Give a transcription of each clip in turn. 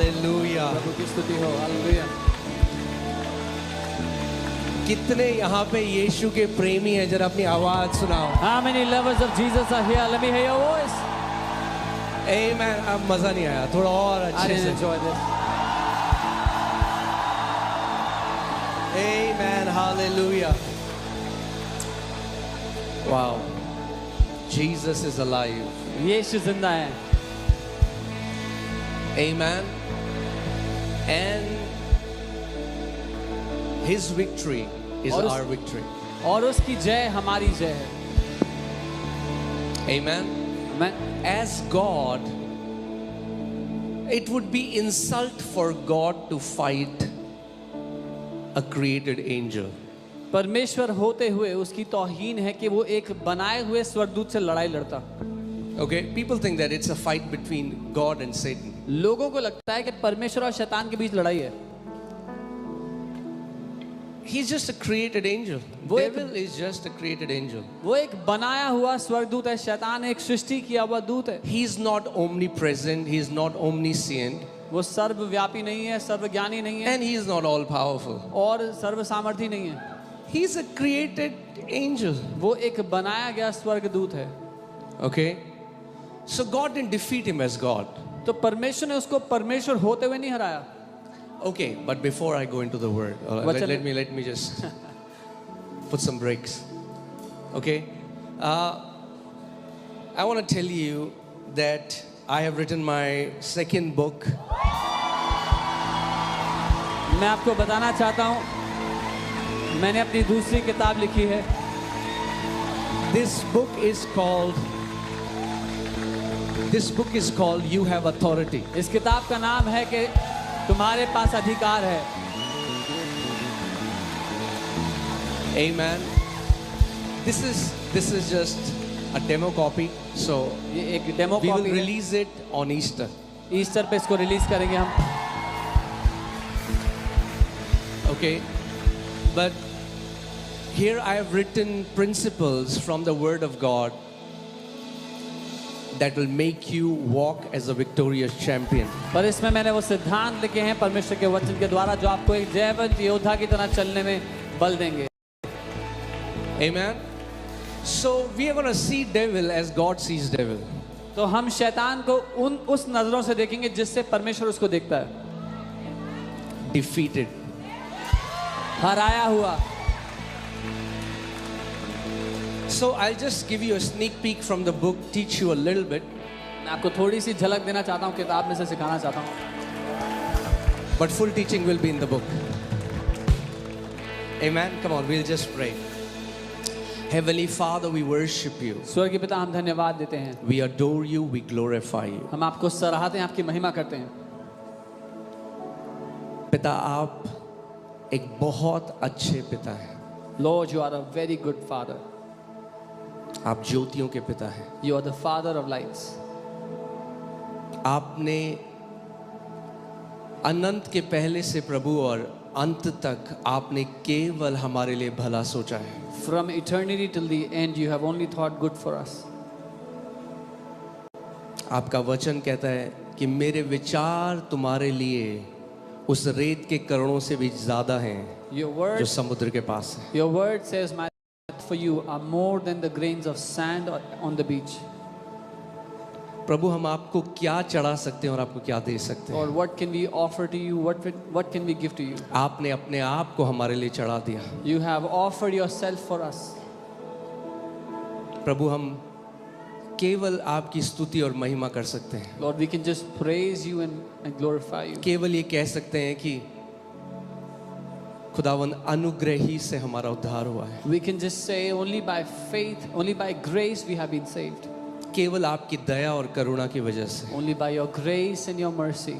Hallelujah. प्रभु की स्तुति हो। हालेलुया। कितने यहाँ पे यीशु के प्रेमी हैं, जरा अपनी आवाज सुनाओ। How many lovers of Jesus are here? Let me hear your voice. आमेन। अब मजा नहीं आया, थोड़ा और I अच्छे didn't से। enjoy this. Amen. Hallelujah. Wow. Jesus is alive. यीशु जिंदा है। Amen. And His victory is और our victory. और उसकी जय हमारी जय है। Amen. मैं As God, it would be insult for God to fight a created angel. परमेश्वर होते हुए उसकी तौहीन है कि वो एक बनाए हुए स्वर्गदूत से लड़ाई लड़ता। Okay, people think that it's a fight between God and Satan. लोगों को लगता है कि परमेश्वर और शैतान के बीच लड़ाई है। He's just a created angel. वो एक- Devil is just a created angel. वो एक बनाया हुआ स्वर्गदूत है, शैतान एक सृष्टि किया हुआ दूत है। He's not omnipresent, he's not omniscient, वो सर्वव्यापी नहीं है, सर्वज्ञानी नहीं है and he is not all powerful. और सर्व सामर्थी नहीं है। He's a created angel. वो एक बनाया गया स्वर्गदूत है। Okay? So God didn't defeat him as God. तो परमेश्वर ने उसको परमेश्वर होते हुए नहीं हराया। Okay, but before I go into the word, let me just put some breaks. Okay? I want to tell you that I have written my second book. मैं आपको बताना चाहता हूँ, मैंने अपनी दूसरी किताब लिखी है। This book is called You Have Authority. इस किताब का नाम है कि तुम्हारे पास अधिकार है। Amen. This is just a demo copy, so ये एक डेमो we will कॉपी है। release it on Easter. Easter पे इसको रिलीज करेंगे हम। Okay? But here I have written principles from the Word of God that will make you walk as a victorious champion. पर इसमें मैंने वो सिद्धांत लिखे हैं परमेश्वर के वचन के द्वारा जो आपको एक जयवंत योद्धा की तरह चलने में बल देंगे। Amen? So we are going to see devil as God sees devil. तो हम शैतान को उस नजरों से देखेंगे जिससे परमेश्वर उसको देखता है। Defeated. हराया हुआ। So I'll just give you a sneak peek from the book, teach you a little bit. मैं आपको थोड़ी सी झलक देना चाहता हूँ, किताब में से सिखाना चाहता हूँ। But full teaching will be in the book. Amen. Come on, we'll just pray. Heavenly Father, we worship you. स्वर्गीय पिता, हम धन्यवाद देते हैं। We adore you, we glorify you. हम आपको सराहते हैं, आपकी महिमा करते हैं। पिता, आप एक बहुत अच्छे पिता हैं। Lord, you are a very good father. आप ज्योतियों के पिता हैं। You are the father of lights. आपने अनंत के पहले से प्रभु और अंत तक आपने केवल हमारे लिए भला सोचा है। From eternity till the end, you have only thought good for us. आपका वचन कहता है कि मेरे विचार तुम्हारे लिए उस रेत के कणों से भी ज्यादा हैं Your जो word, समुद्र के पास है। your word says, my for you are more than the grains of sand on the beach. प्रभु, हम आपको क्या चढ़ा सकते हैं और आपको क्या दे सकते हैं? Or what can we offer to you? What can we give to you? आपने अपने आप को हमारे लिए चढ़ा दिया। You have offered yourself for us. प्रभु, हम केवल आपकी स्तुति और महिमा कर सकते हैं। Lord, we can just praise you and glorify you. केवल ये कह सकते हैं कि खुदावन अनुग्रह ही से हमारा उद्धार हुआ है। We can just say only by faith, only by grace we have been saved. केवल आपकी दया और करुणा की वजह से। Only by your grace and your mercy.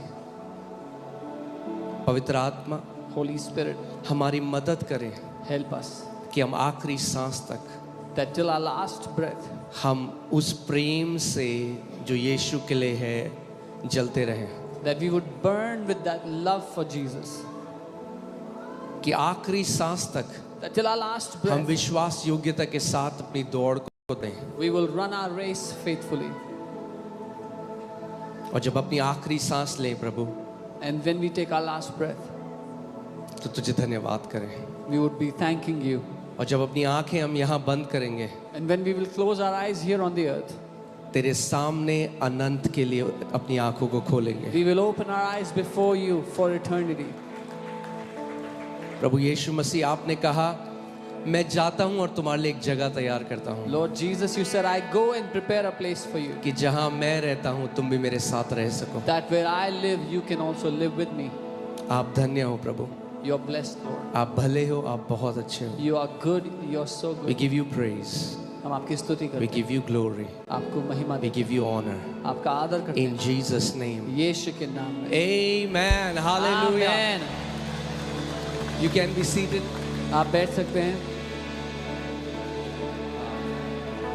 पवित्र आत्मा, Holy Spirit, हमारी मदद करें help us कि हम आखिरी सांस तक that till our last breath हम उस प्रेम से जो यीशु के लिए है जलते रहें। that we would burn with that love for Jesus. कि आखिरी सांस तक That till our last हम breath विश्वास योग्यता के साथ अपनी दौड़ को दें। we will run our race faithfully. और जब अपनी आखिरी सांस लें प्रभु, And when we take our last breath, तो तुझे धन्यवाद करें। we would be thanking you. और जब अपनी आंखें हम यहाँ बंद करेंगे, And when we will close our eyes here on the earth, तेरे सामने अनंत के लिए अपनी आंखों को खोलेंगे। we will open our eyes before you for eternity. प्रभु यीशु मसीह, आपने कहा मैं जाता हूँ और तुम्हारे लिए एक जगह तैयार करता हूँ, Lord Jesus, you said, I go and prepare a place for you, कि जहाँ मैं रहता हूँ तुम भी मेरे साथ रह सको। that where I live, you can also live with me. आप धन्य हो प्रभु, You are blessed, Lord. आप भले हो, आप बहुत अच्छे हो। You are good. You are so We good. give you praise, हम आपकी स्तुति we करते हैं, give you glory, आपको महिमा we देते give you honor हैं, आपका आदर करते in Jesus' name. हैं, यीशु के नाम में। Amen. Hallelujah. Amen. You can be seated. आप बैठ सकते हैं।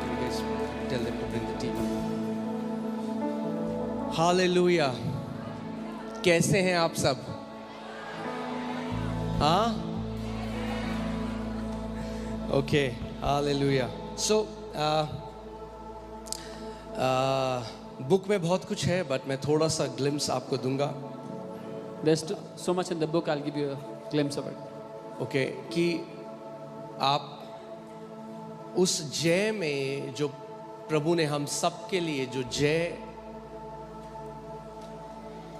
You guys tell them to bring the tea. Hallelujah. कैसे हैं आप सब? हाँ? Okay. Hallelujah. So, बुक में बहुत कुछ है, बट मैं थोड़ा सा ग्लिम्स आपको दूंगा। There's so much in the book. I'll give you a glimpse of it. Okay, कि आप उस जय में जो प्रभु ने हम सब के लिए जो जय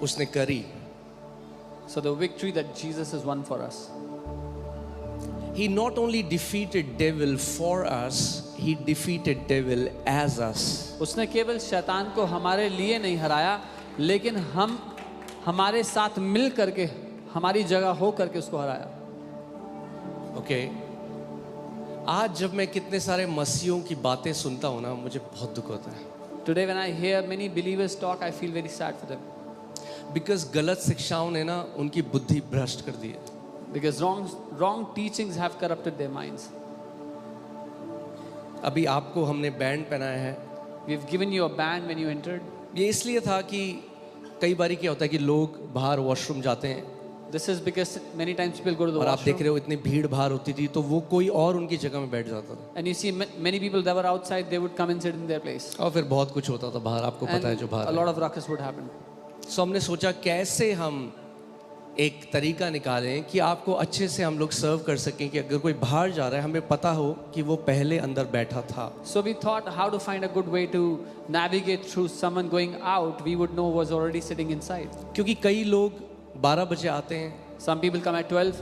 उसने करी, So the victory that Jesus has won for us. he not only defeated devil for us, he defeated devil as us. उसने केवल शैतान को हमारे लिए नहीं हराया, लेकिन हम हमारे साथ मिल करके, हमारी जगह हो करके उसको हराया। ओके, आज जब मैं कितने सारे मसीहों की बातें सुनता हूँ ना, मुझे बहुत दुख होता है। Today when I hear many believers talk, I feel very sad for them. Because गलत शिक्षाओं ने ना उनकी बुद्धि भ्रष्ट कर दी है। Because wrong teachings have corrupted their minds. अभी आपको हमने बैंड पहनाया है, We've given you a band when you entered. ये इसलिए था कि कई बारी क्या होता है कि लोग बाहर वॉशरूम जाते हैं This is because many times people go to the और आप देख washroom रहे हो इतनी भीड़ भाड़ होती थी, तो वो कोई और उनकी जगह में बैठ जाता था and you see many people that were outside, they would come and sit in their place. और फिर बहुत कुछ होता था बाहर, आपको पता है And जो a बाहर lot of ruckus would happen. सो हमने सोचा कैसे हम एक तरीका निकालें कि आपको अच्छे से हम लोग सर्व कर सकें, कि अगर कोई बाहर जा रहा है हमें पता हो कि वो पहले अंदर बैठा था। So we thought how to find a good way to navigate through someone going out we would know was already sitting inside. क्योंकि कई लोग 12 बजे आते हैं Some people come at 12,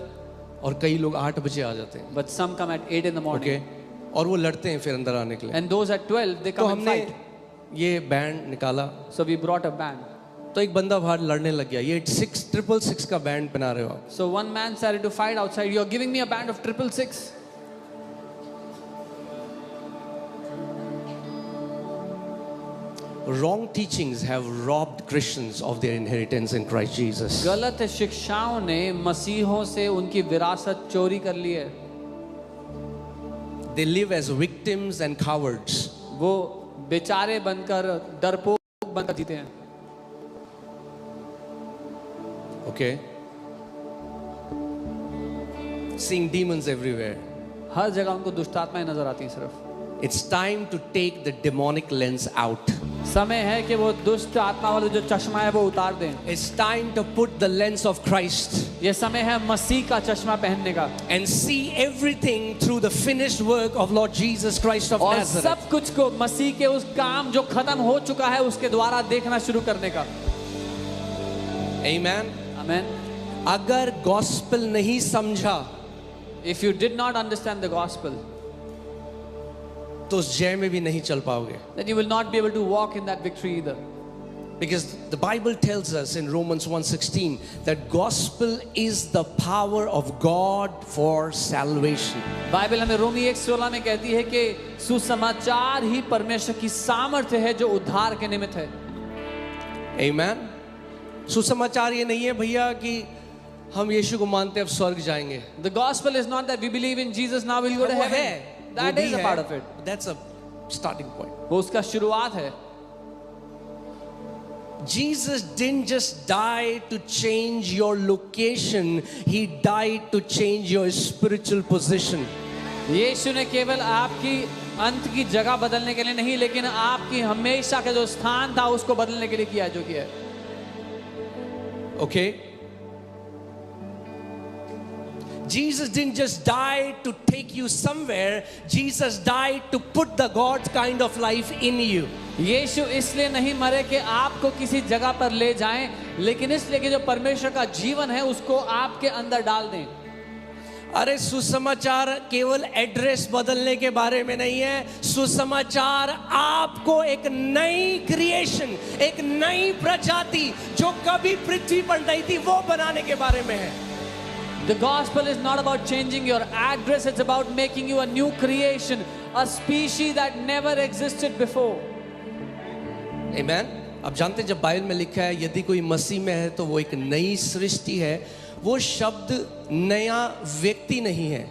और कई लोग 8 बजे आ जाते हैं। but some come at 8 in the morning. Okay, और वो लड़ते हैं फिर अंदर आने के लिए। And those at 12, they तो come and हमने fight. ये बैंड निकाला, So we brought a band. तो एक बंदा बाहर लड़ने लग गया। ये 666 का बैंड पहना रहे हो आप। So one man started to fight outside. You're giving me a band of 666. Wrong teachings have robbed Christians of their inheritance in Christ Jesus. गलत शिक्षाओं ने मसीहों से उनकी विरासत चोरी कर ली है। They live as victims and cowards. वो बेचारे बनकर, डरपोक बनकर जीते हैं। Okay? Seeing demons everywhere. हर जगह उनको दुष्टात्माएं नजर आती हैं सिर्फ। It's time to take the demonic lens out. समय है कि वो दुष्ट आत्मा वाला जो चश्मा है वो उतार दें। It's time to put the lens of Christ ये समय है मसीह का चश्मा पहनने का and see everything through the finished work of Lord Jesus Christ of और Nazareth. सब कुछ को मसीह के उस काम जो खत्म हो चुका है उसके द्वारा देखना शुरू करने का। Amen. आमेन। अगर गॉस्पेल नहीं समझा If you did not understand the gospel, तो उस जय में भी नहीं चल पाओगे। then you will not be able to walk in that victory either. Because the Bible tells us in Romans 1:16 that gospel is the power of God for salvation. Bible हमें रोमी 1:16 में कहती है कि सुसमाचार ही परमेश्वर की सामर्थ्य है जो उद्धार के निमित्त है। Amen. सुसमाचार ये नहीं है भैया कि हम यीशु को मानते अब स्वर्ग जाएंगे। The gospel is not that we believe in Jesus now we'll go to वो heaven. है, That वो is भी a है, part of it. That's a starting point. वो उसका शुरुआत है। Jesus didn't just die to change your location, he died to change your spiritual position. यीशु ने केवल आपकी अंत की जगह बदलने के लिए नहीं, लेकिन आपकी हमेशा का जो स्थान था उसको बदलने के लिए किया जो किया है। Okay? Jesus didn't just die to take you somewhere. Jesus died to put the God's kind of life in you. यीशु इसलिए नहीं मरे कि आपको किसी जगह पर ले जाएं, लेकिन इसलिए कि जो परमेश्वर का जीवन है उसको आपके अंदर डाल दें। अरे सुसमाचार केवल एड्रेस बदलने के बारे में नहीं है। सुसमाचार आपको एक नई क्रिएशन, एक नई प्रजाति जो कभी पृथ्वी पर नहीं थी वो बनाने के बारे में है। The gospel is not about changing your address, it's about making you a new creation, a species that never existed before. Amen. आप जानते हैं जब बाइबल में लिखा है यदि कोई मसीह में है तो वो एक नई सृष्टि है, वो शब्द नया व्यक्ति नहीं है।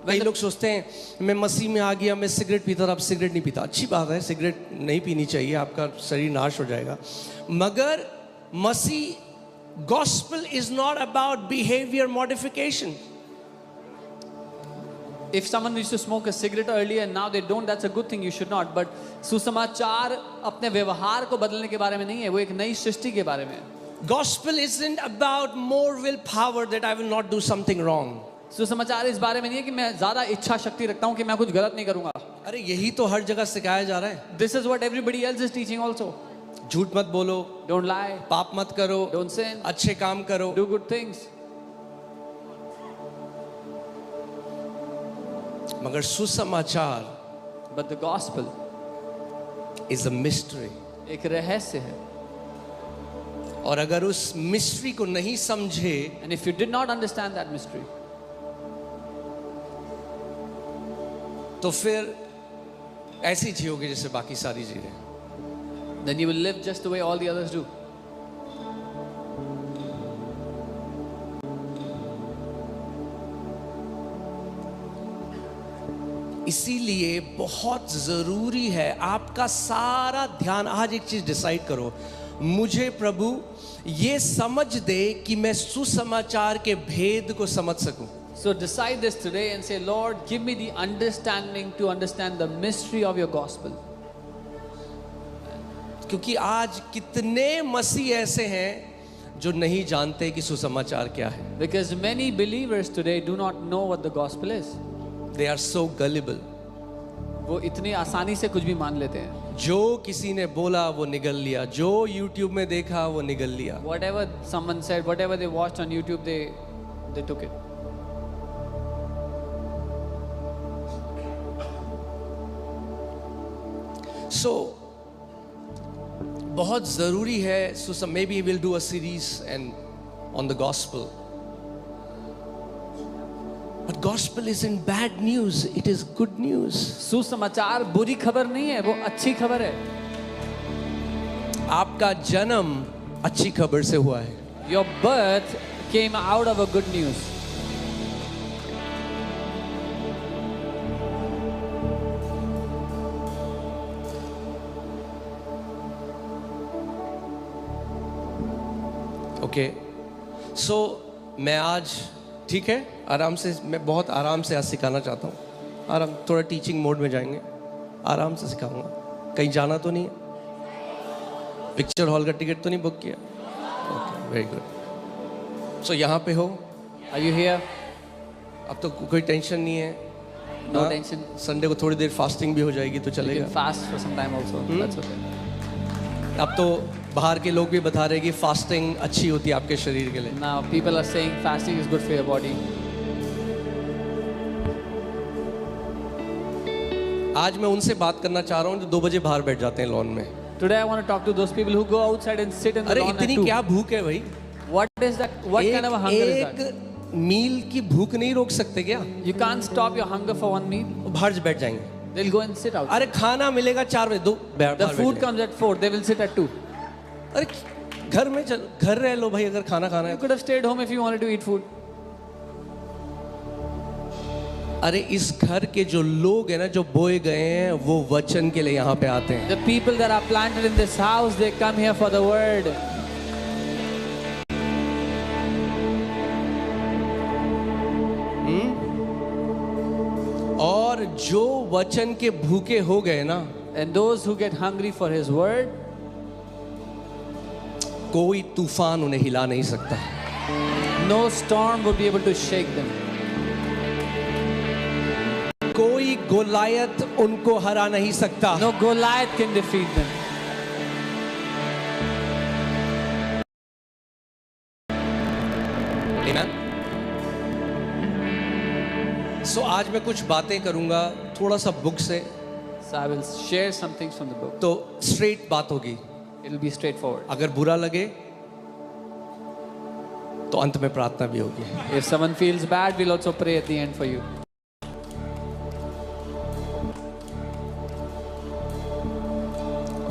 कई लोग सोचते हैं मैं मसीह में आ गया, मैं सिगरेट पीता था, अब सिगरेट नहीं पीता। अच्छी बात है, सिगरेट नहीं पीनी चाहिए, आपका शरीर नाश हो जाएगा। मगर मसीह gospel is not about behavior modification. If someone used to smoke a cigarette earlier and now they don't, that's a good thing, you should not. But सुसमाचार अपने व्यवहार को बदलने के बारे में नहीं है, वो एक नई सृष्टि के बारे में है। Gospel isn't about more willpower that I will not do something wrong. सुसमाचार इस बारे में नहीं है कि मैं ज्यादा इच्छा शक्ति रखता हूँ कि मैं कुछ गलत नहीं करूंगा। अरे यही तो हर जगह सिखाया जा रहा है। This is what everybody else is teaching also. झूठ मत बोलो, Don't lie, पाप मत करो, don't sin, अच्छे काम करो। do good things. मगर सुसमाचार But the gospel is a mystery. एक रहस्य है। और अगर उस मिस्ट्री को नहीं समझे And if you did not understand that mystery, तो फिर ऐसी जियोगे जैसे बाकी सारी जी रहे। then you will live just the way all the others do. इसीलिए बहुत जरूरी है आपका सारा ध्यान। आज एक चीज डिसाइड करो, मुझे प्रभु ये समझ दे कि मैं सुसमाचार के भेद को समझ सकूं। So decide this today and say, Lord, give me the understanding to understand the mystery of your gospel. क्योंकि आज कितने मसीह ऐसे हैं जो नहीं जानते कि सुसमाचार क्या है। Because many believers today do not know what the gospel is. They are so gullible. वो इतनी आसानी से कुछ भी मान लेते हैं। जो किसी ने बोला वो निगल लिया, जो YouTube में देखा वो निगल लिया। Whatever someone said, whatever they watched on YouTube, they took it. So बहुत ज़रूरी है। So maybe we'll do a series and on the gospel. But gospel isn't bad news, it is good news. सुसमाचार बुरी खबर नहीं है, वो अच्छी खबर है। आपका जन्म अच्छी खबर से हुआ है। Your birth came out of a good news. Okay so मैं आज ठीक है आराम से, मैं बहुत आराम से आज सिखाना चाहता हूँ। आराम, थोड़ा टीचिंग मोड में जाएंगे, आराम से सिखाऊंगा। कहीं जाना तो नहीं है? पिक्चर हॉल का टिकट तो नहीं बुक किया? Okay, very good. सो यहाँ पे हो? Are you here? अब तो कोई टेंशन नहीं है। No tension. संडे को थोड़ी देर फास्टिंग भी हो जाएगी तो You चलेगा। can fast for some time also. That's okay. अब तो बाहर के लोग भी बता रहे कि फास्टिंग अच्छी होती है आपके शरीर के लिए। Now people are saying fasting is good for your body. आज मैं उनसे बात करना चाह रहा हूँ जो 2 बजे बाहर बैठ जाते हैं लॉन में। Today I want to talk to those people who go outside and sit in the अरे lawn at इतनी 2. क्या भूख है भाई? What is that? What kind of a hunger is that? एक मील की भूख नहीं रोक सकते क्या? You can't stop your hunger for one meal. वो बाहर बैठ जाएंगे। They'll go and sit out. अरे खाना मिलेगा 4 बजे, 2 The food comes at 4. They will sit at 2. अरे घर में घर रह लो भाई, अगर खाना खाना You है। could have stayed home if you wanted to eat food. अरे इस घर के जो लोग हैं ना, जो बोए गए हैं, वो वचन के लिए यहाँ पे आते हैं। The people that are planted in this house, they come here for the word. और जो वचन के भूखे हो गए ना, And those who get hungry for his word, कोई तूफान उन्हें हिला नहीं सकता। No storm would be able to shake them. कोई गोलायत उनको हरा नहीं सकता। No Goliath can defeat them. Amen? So आज मैं कुछ बातें करूंगा थोड़ा सा बुक से, So I will share some things from the book. तो स्ट्रेट बात होगी। It will be straightforward. अगर बुरा लगे तो अंत में प्रार्थना भी होगी। If someone feels bad, we'll also pray at the end for you.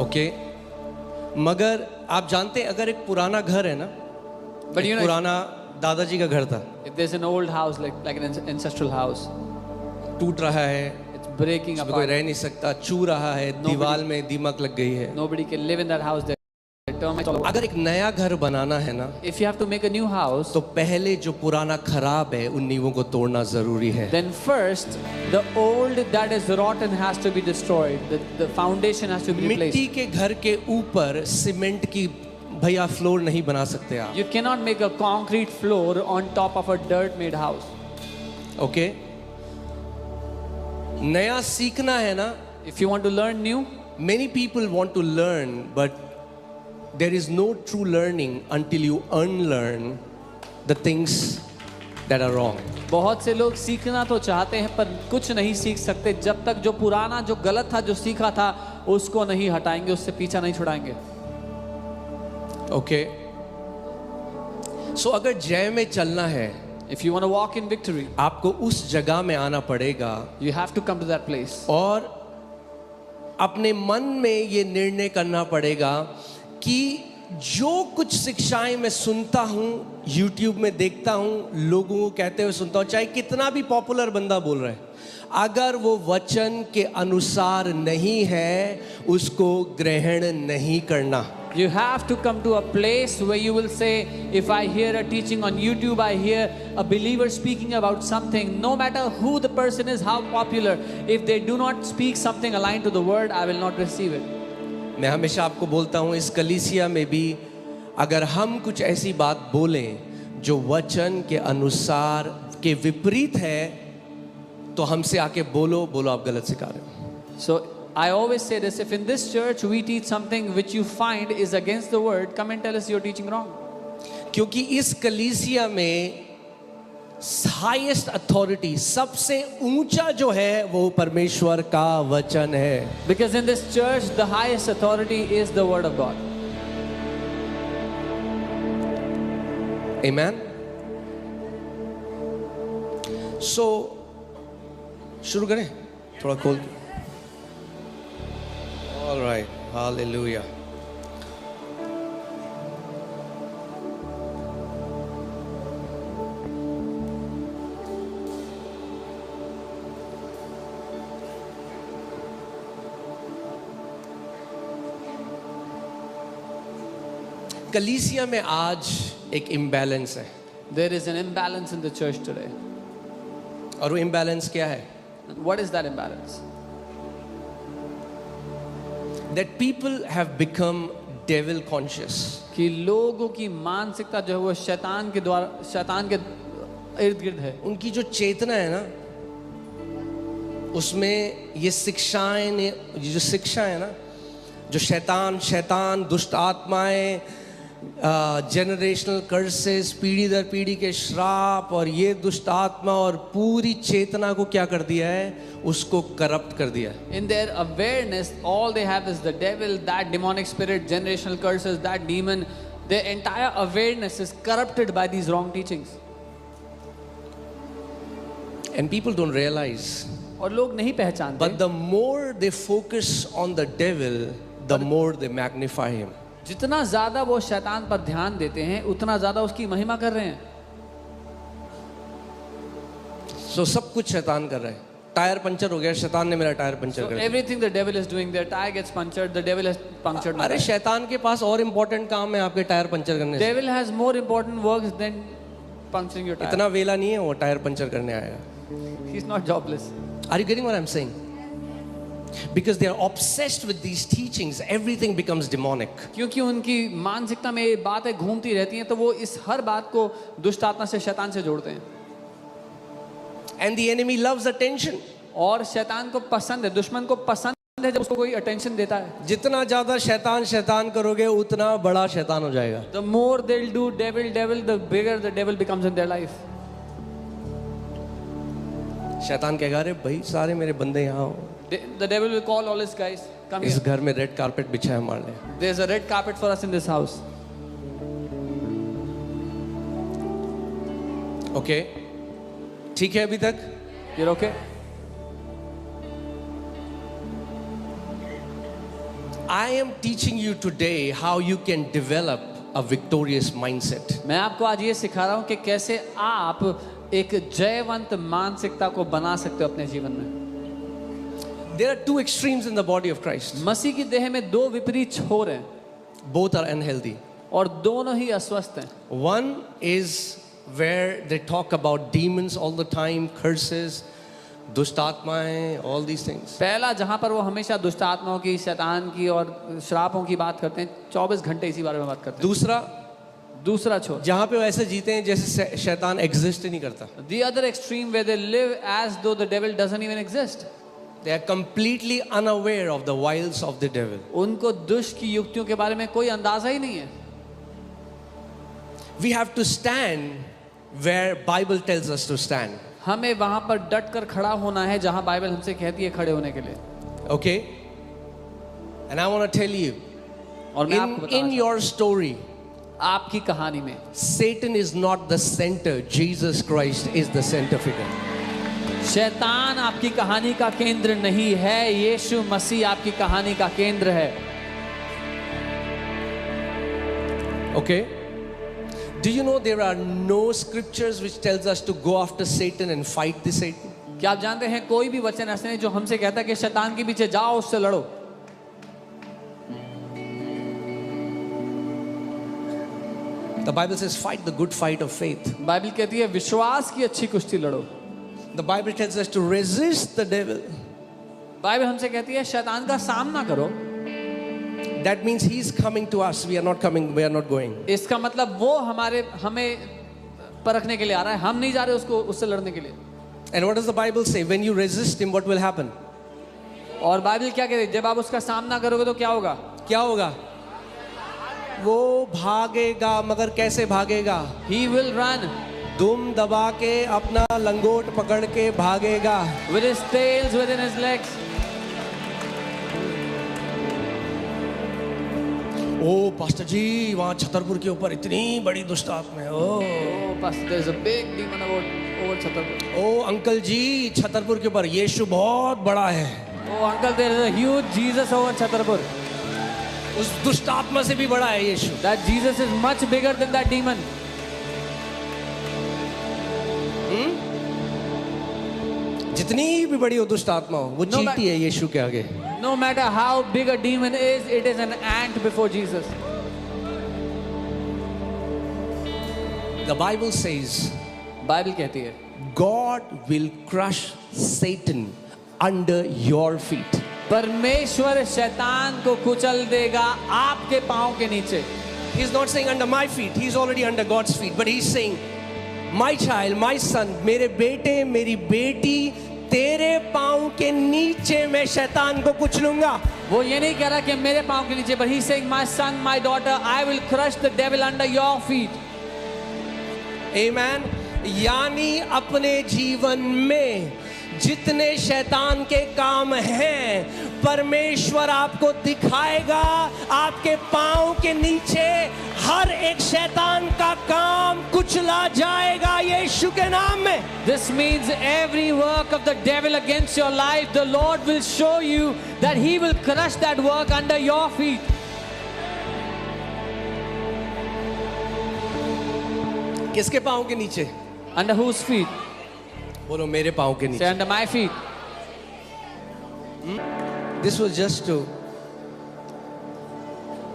Okay मगर आप जानते हैं अगर एक पुराना घर है ना, But you एक know, पुराना दादाजी का घर था, if there's an old house, like an ancestral house, टूट रहा है, it's breaking उसमें कोई apart. रह नहीं सकता, चू रहा है, दीवार में दीमक लग गई है। Nobody can live in that house. There are termites all over. अगर एक नया घर बनाना है ना, If you have to make a new house, तो पहले जो पुराना खराब है उन नींवों को तोड़ना जरूरी है। then first the old that is rotten has to be destroyed. The foundation has to be replaced. मिट्टी के घर के ऊपर सीमेंट की भैया फ्लोर नहीं बना सकते आप। You cannot make a concrete floor on top of a dirt-made house. Okay नया सीखना है ना, If you want to learn new, many people want to learn but there is no true learning until you unlearn the things that are wrong. बहुत से लोग सीखना तो चाहते हैं पर कुछ नहीं सीख सकते जब तक जो पुराना जो गलत था जो सीखा था उसको नहीं हटाएंगे, उससे पीछा नहीं छुड़ाएंगे। ओके सो अगर जय में चलना है, If you want to walk in victory, आपको उस जगह में आना पड़ेगा you have to come to that place. और अपने मन में ये निर्णय करना पड़ेगा कि जो कुछ शिक्षाएं मैं सुनता हूँ, YouTube में देखता हूँ, लोगों को कहते हुए सुनता हूँ, चाहे कितना भी पॉपुलर बंदा बोल रहा है, अगर वो वचन के अनुसार नहीं है उसको ग्रहण नहीं करना। You have to come to a place where you will say, if I hear a teaching on YouTube, I hear a believer speaking about something, no matter who the person is, how popular, if they do not speak something aligned to the word, I will not receive it. मैं हमेशा आपको बोलता हूँ इस कलीसिया में भी अगर हम कुछ ऐसी बात बोलें जो वचन के अनुसार के विपरीत है तो हमसे आके बोलो आप गलत सिखा रहे हो। So I always say this, if in this church we teach something which you find is against the word, come and tell us you're teaching wrong. क्योंकि इस कलीसिया में हाईएस्ट अथॉरिटी, सबसे ऊंचा जो है वो परमेश्वर का वचन है। Because in this church the highest authority is the word of God. Amen. So शुरू करें थोड़ा खोल के। All right, hallelujah. कलीसिया में आज एक इम्बैलेंस है There is an imbalance in the church today. और वो इम्बैलेंस क्या है? What is that imbalance? That people have become devil conscious. कि लोगों की मानसिकता जो है वो शैतान के इर्द गिर्द है। उनकी जो चेतना है ना उसमें ये शिक्षाएं ने, ये जो शिक्षा है ना, जो शैतान दुष्ट आत्माएं, जनरेशनल कर्सेस, पीढ़ी दर पीढ़ी के श्राप और ये दुष्ट आत्मा और पूरी चेतना को क्या कर दिया है, उसको करप्ट कर दिया है। In their awareness, all they have is the devil, that demonic spirit, generational curses, that demon. Their entire awareness is corrupted by these wrong teachings. And people don't realize. और लोग नहीं पहचानते। But the more they focus on the devil, the more they magnify him. जितना ज्यादा वो शैतान पर ध्यान देते हैं उतना ज्यादा उसकी महिमा कर रहे हैं। So सब कुछ शैतान कर रहा है। टायर पंचर हो गया, शैतान ने मेरा टायर पंचर कर दिया। Everything the devil is doing, their tire gets punctured, the devil has punctured my अरे tire. शैतान के पास और इम्पोर्टेंट काम है आपके टायर पंचर करने से। Devil has more important works than puncturing your tire. इतना वेला नहीं है वो टायर पंचर करने आएगा। He's not jobless. Are you getting what I'm saying? Because they are obsessed with these teachings, everything becomes demonic. क्योंकि उनकी मानसिकता में ये बातें घूमती रहती हैं, तो वो इस हर बात को दुष्ट आत्मा से, शैतान से जोड़ते हैं. And the enemy loves attention. और शैतान को पसंद है, दुश्मन को पसंद है जब उसको कोई अटेंशन देता है. जितना ज्यादा शैतान करोगे उतना बड़ा शैतान हो जाएगा. The more they'll do devil, the bigger the devil becomes in their life. शैतान कहेगा, अरे भाई सारे मेरे बंदे यहाँ हो, The devil will call all his guys, come इस here. घर में रेड कारपेट बिछा है हमारे लिए. There's a red carpet for us in this house. Okay, ठीक है अभी तक? You're okay? I am teaching you today how you can develop a victorious mindset. मैं आपको आज ये सिखा रहा हूँ कि कैसे आप एक जयवंत मानसिकता को बना सकते हो अपने जीवन में. There are two extremes in the body of Christ. मसीह की देह में दो विपरीत छोर हैं Both are unhealthy. और दोनों ही अस्वस्थ हैं. One is where they talk about demons all the time, curses, दुष्ट आत्माएं, all these things. पहला जहाँ पर वो हमेशा दुष्ट आत्माओं की, शैतान की और श्रापों की बात करते हैं, 24 घंटे इसी बारे में बात करते हैं. दूसरा छोर जहाँ पे वो ऐसे जीते हैं जैसे शैतान एग्जिस्ट ही नहीं करता. The other extreme where they live as though the devil doesn't even exist. They are completely unaware of the wiles of the devil. उनको दुष्ट की युक्तियों के बारे में कोई अंदाजा ही नहीं है. We have to stand where Bible tells us to stand. हमें वहां पर डट कर खड़ा होना है जहां बाइबल हमसे कहती है खड़े होने के लिए. Okay? And I want to tell you, और मैं आपको बताना in your story, आपकी कहानी में Satan is not the center. Jesus Christ is the center figure. शैतान आपकी कहानी का केंद्र नहीं है, यीशु मसीह आपकी कहानी का केंद्र है. Okay? Do you know there are no scriptures which tells us to go after Satan and fight the Satan? क्या आप जानते हैं कोई भी वचन ऐसे नहीं जो हमसे कहता है कि शैतान के पीछे जाओ, उससे लड़ो. The Bible says fight the good fight of faith. Bible कहती है विश्वास की अच्छी कुश्ती लड़ो. The Bible tells us to resist the devil. Bible हमसे कहती है शैतान का सामना करो. That means he's coming to us. We are not coming. We are not going. इसका मतलब वो हमें परखने के लिए आ रहा है, हम नहीं जा रहे उससे लड़ने के लिए. And what does the Bible say? When you resist him, what will happen? और बाइबल क्या कहती है, जब आप उसका सामना करोगे तो क्या होगा? क्या होगा? वो भागेगा, मगर कैसे भागेगा? He will run. दुम दबा के अपना लंगोट पकड़ के भागेगा. With his tails within his legs. ओ पास्टर जी, वहाँ छतरपुर के ऊपर इतनी बड़ी दुष्ट आत्मा है. ओ Pastor, there's a big demon over Chhatarpur. ओ अंकल जी, छतरपुर के ऊपर यीशु बहुत बड़ा है. Oh uncle, there is a huge Jesus over Chhatarpur. उस दुष्ट आत्मा से भी बड़ा है यीशु. That Jesus is much bigger than that demon. जितनी भी बड़ी हो दुष्ट आत्मा हो, वो चींटी है यीशु के आगे. No matter how big a demon is, it is an ant before Jesus. The Bible says Bible कहती है God will crush Satan under your feet. परमेश्वर शैतान को कुचल देगा आपके पांव के नीचे. He's not saying under my feet. He's already under God's feet. But he's saying, my child, my son, मेरे बेटे, मेरी बेटी, तेरे पांव के नीचे मैं शैतान को कुचलूंगा. वो ये नहीं कह रहा कि मेरे पांव के नीचे, but he's saying, my son, my daughter, I will crush the devil under your feet. Amen. यानी अपने जीवन में जितने शैतान के काम हैं, परमेश्वर आपको दिखाएगा. आपके पांव के नीचे हर एक शैतान का काम कुचला जाएगा यीशु के नाम में. This means every work of the devil against your life, the Lord will show you that he will crush that work under your feet. किसके पांव के नीचे? Under whose feet? बोलो मेरे पांव के Say नीचे. under my feet. This was just to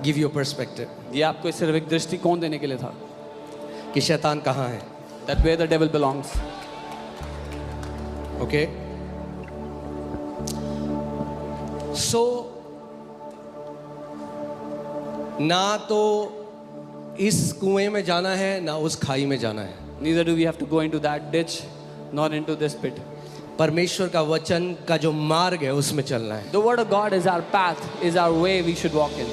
give you a perspective ये आपको सिर्फ एक दृष्टिकोण देने के लिए था कि शैतान कहाँ है. that where the devil belongs. Okay? सो ना तो इस कुएं में जाना है ना उस खाई में जाना है. Neither do we have to go into that ditch, nor into this pit. परमेश्वर का वचन का जो मार्ग है उसमें चलना है. The word of God is our path, is our way we should walk in.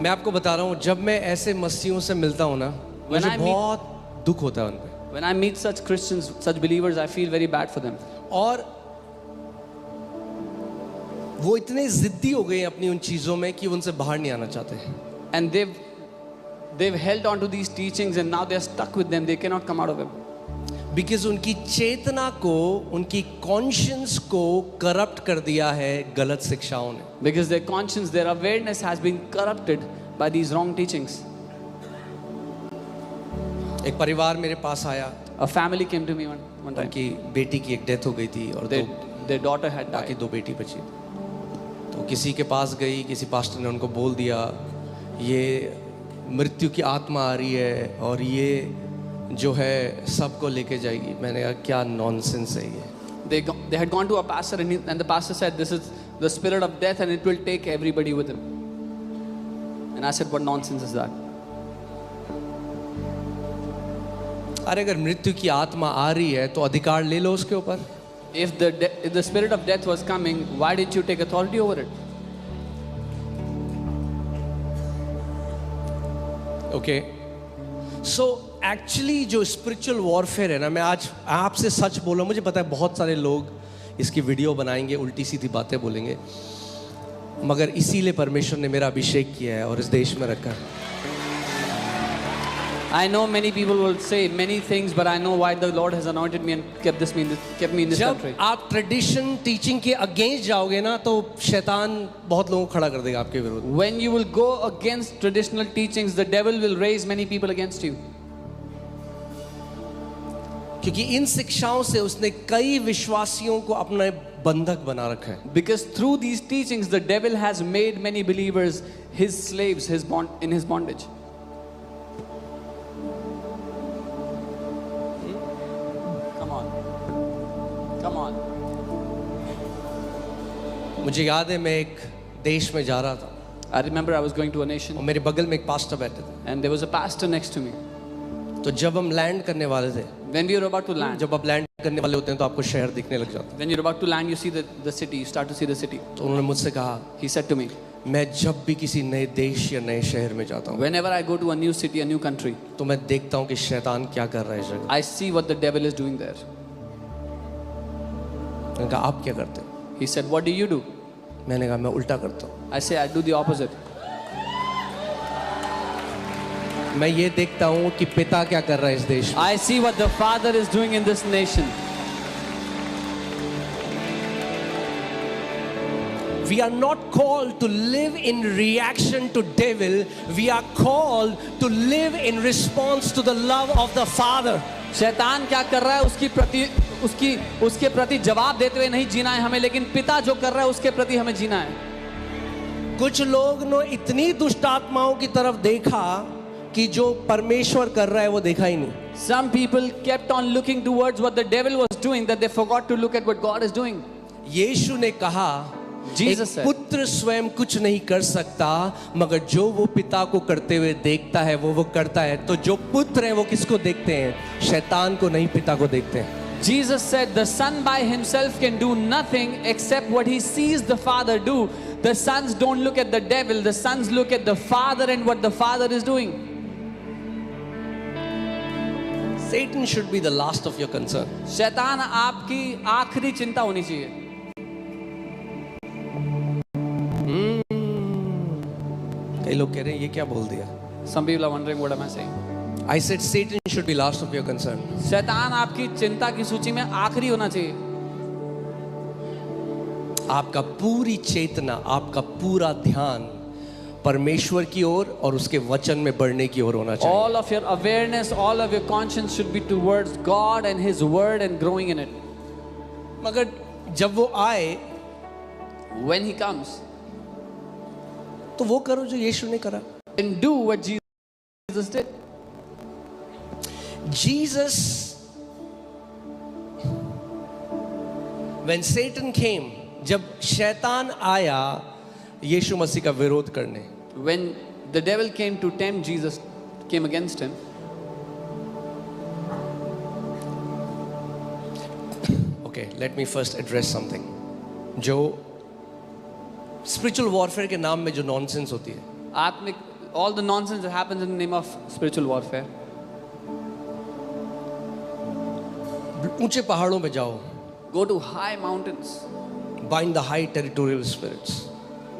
मैं आपको बता रहा हूँ, जब मैं ऐसे मसीहों से मिलता हूँ ना, When मुझे I meet- बहुत दुख होता है उन पे. When I meet such Christians, such believers, I feel very bad for them. और वो इतने जिद्दी हो गए अपनी उन चीजों में कि उनसे बाहर नहीं आना चाहते. And they've held on to these teachings and now they're stuck with them. They cannot come out of them. Because उनकी चेतना को, उनकी कॉन्शियंस को करप्ट कर दिया है गलत शिक्षाओं ने. Because their conscience, their awareness has been corrupted by these wrong teachings. एक परिवार मेरे पास आया, A family came to me one time. उनकी बेटी की एक डेथ हो गई थी और Their daughter had बाकी died. 2 बेटी बची. तो किसी के पास गई, किसी पास्टर ने उनको बोल दिया ये मृत्यु की आत्मा आ रही है और ये जो है सबको लेके जाएगी. मैंने कहा क्या नॉनसेंस है ये. They had gone to a pastor and the pastor said, this is the spirit of death and it will take everybody with him. And I said, what nonsense is that? अरे अगर मृत्यु की आत्मा आ रही है तो अधिकार ले लो उसके ऊपर. If the spirit of death was coming, why did you take authority over it? Okay, so actually जो स्पिरिचुअल वॉरफेयर है ना, मैं आज आपसे सच बोला, मुझे पता है बहुत सारे लोग इसकी वीडियो बनाएंगे, उल्टी सीधी बातें बोलेंगे, मगर इसीलिए परमेश्वर ने मेरा अभिषेक किया है और इस देश में रखा है. I know many people will say many things, but I know why the Lord has anointed me and kept me in this जब country. आप ट्रेडिशन टीचिंग के अगेंस्ट जाओगे ना तो शैतान बहुत लोगों को खड़ा कर देगा आपके विरुद्ध. When you will go against traditional teachings, the devil will raise many people against you. क्योंकि इन शिक्षाओं से उसने कई विश्वासियों को अपना बंधक बना रखा है. Because through these teachings, the devil has made many believers his slaves, in his bondage. Come on. मुझे याद है मैं एक देश में जा रहा था I remember I was going to a और nation मेरे बगल में एक पास्टर बैठे थे. and there was a pastor next to me. तो जब हम लैंड करने वाले थे, When we were about to land, जब आप लैंड करने वाले होते हैं तो आपको शहर दिखने लग जाता है. when you're about to land, you see the city, you start to see the city. तो उन्होंने मुझसे कहा, He said to me, मैं जब भी किसी नए देश या नए शहर में जाता हूँ whenever I go to a new city, a new country, तो मैं देखता हूँ कि शैतान क्या कर रहा है इस जगह. I see what the devil is doing there. मैंने कहा आप क्या करते हो? He said, what do you do? मैंने कहा मैं उल्टा करता हूँ. I say, I do the opposite. मैं ये देखता हूँ कि पिता क्या कर रहा है इस देश में. I see what the Father is doing in this nation. We are not called to live in reaction to devil. We are called to live in response to the love of the Father. शैतान क्या कर रहा है उसके प्रति जवाब देते हुए नहीं जीना है हमें, लेकिन पिता जो कर रहा है उसके प्रति हमें जीना है. कुछ लोग ने इतनी दुष्ट आत्माओं की तरफ देखा कि जो परमेश्वर कर रहा है वो देखा ही नहीं. Some people kept on looking towards what the devil was doing, that they forgot to look at what God is doing. यीशु ने कहा, Jesus एक said, पुत्र स्वयं कुछ नहीं कर सकता मगर जो वो पिता को करते हुए देखता है वो करता है. तो जो पुत्र है वो किसको देखते हैं? शैतान को नहीं, पिता को देखते हैं. Jesus said, the son by himself can do nothing except what he sees the Father do. The sons don't look at the devil, the sons look at the Father and what the Father is doing. Satan should be the last of your concern. शैतान आपकी आखिरी चिंता होनी चाहिए. कई लोग कह रहे हैं ये क्या बोल दिया. Some people are wondering, what am I saying? I said Satan should be last of your concern. शैतान आपकी चिंता की सूची में आखिरी होना चाहिए. आपका पूरी चेतना, आपका पूरा ध्यान परमेश्वर की ओर और उसके वचन में बढ़ने की ओर होना चाहिए. All of your awareness, all of your conscience should be towards God and His Word and growing in it. मगर जब वो आए When He comes, तो वो करो जो यीशु ने करा. and do what Jesus did. Jesus, when Satan came, जब शैतान आया यीशु मसीह का विरोध करने, When the devil came to tempt Jesus, came against him. Okay, let me first address something. जो spiritual warfare के नाम में जो nonsense होती है, आत्मिक, all the nonsense that happens in the name of spiritual warfare. ऊंचे पहाड़ों पे जाओ, Go to high mountains. bind the high territorial spirits.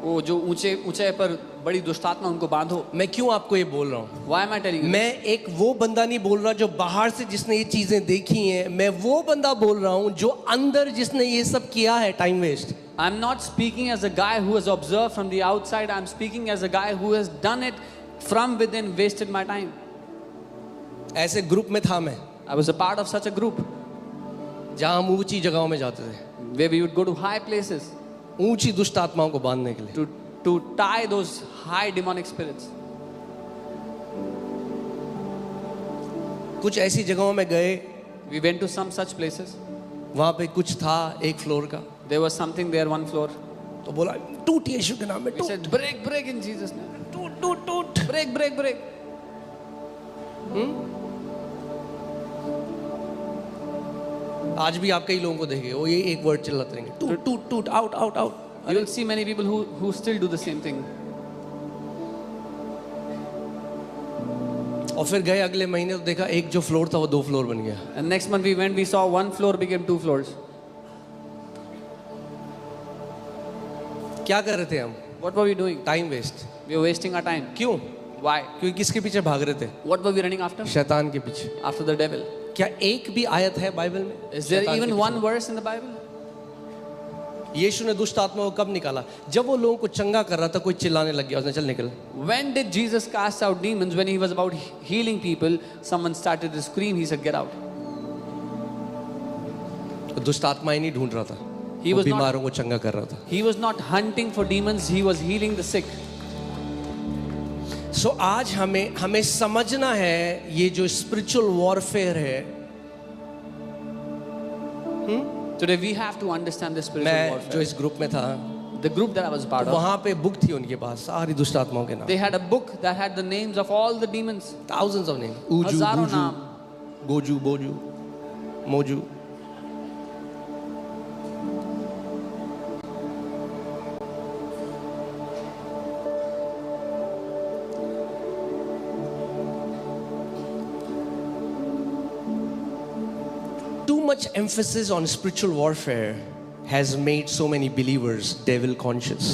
वो जो ऊंचे पर बड़ी दुष्टात्मा उनको बांधो. मैं क्यों आपको ये बोल रहा हूँ? Why am I telling you? मैं एक वो बंदा नहीं बोल रहा जो बाहर से जिसने ये चीजें देखी हैं, मैं वो बंदा बोल रहा हूँ जो अंदर जिसने ये सब किया है, time waste. I'm not speaking as a guy who has observed from the outside. I'm speaking as a guy who has done it from within, wasted my time. ऐसे ग्रुप में था मैं, I was a part of such a group जहाँ हम ऊंची जगहों में जाते थे, where we would go to high places ऊंची दुष्ट आत्माओं को बांधने के लिए. to tie those high demonic spirits. कुछ ऐसी जगहों में गए, We went to some such places. वहाँ पे कुछ था एक फ्लोर का, There was something there, one floor. तो बोला टूट यीशु के नाम में, We टूट said, break, break in Jesus' name. टूट टूट टूट. Break, break, break. आज भी आप कई लोगों को देखेंगे वो ये एक वर्ड चिल्लाते रहेंगे, टूट टूट टूट, out out out. You will see many people who still do the same thing. और फिर गए अगले महीने तो देखा एक जो फ्लोर था वो 2 फ्लोर बन गया. And next month we went, we saw one floor became 2 floors. क्या कर रहे थे हम? What were we doing? Time waste. We were wasting our time. क्यों? Why? क्योंकि किसके पीछे भाग रहे थे? What were we running after? शैतान के पीछे. After the devil. क्या एक भी आयत है बाइबल में? Is there शैतान के even पीछे? one verse in the Bible? यीशु ने दुष्ट आत्मा को कब निकाला? जब वो लोगों को चंगा कर रहा था, कोई चिल्लाने लग गया, उसने चल निकल. When did Jesus cast out demons? When he was about healing people, someone started to scream. He said, "Get out." दुष्ट आत्मा ही नहीं ढूंढ रहा था, He वो was not- बीमारों को चंगा कर रहा था. He was not hunting for demons. He was healing the sick. सो आज हमें समझना है ये जो स्पिरिचुअल वॉरफेयर है. Today we have to understand this spiritual मैं जो warfare. इस ग्रुप में था, The group that I was part of, वहां पे बुक थी उनके पास सारी दुष्ट आत्माओं के नाम. they had a book that had the names of all the demons. Thousands of names. ऊजू, हजारों बूजू, नाम. गोजू, बोजू, मोजू. Too much emphasis on spiritual warfare has made so many believers devil conscious.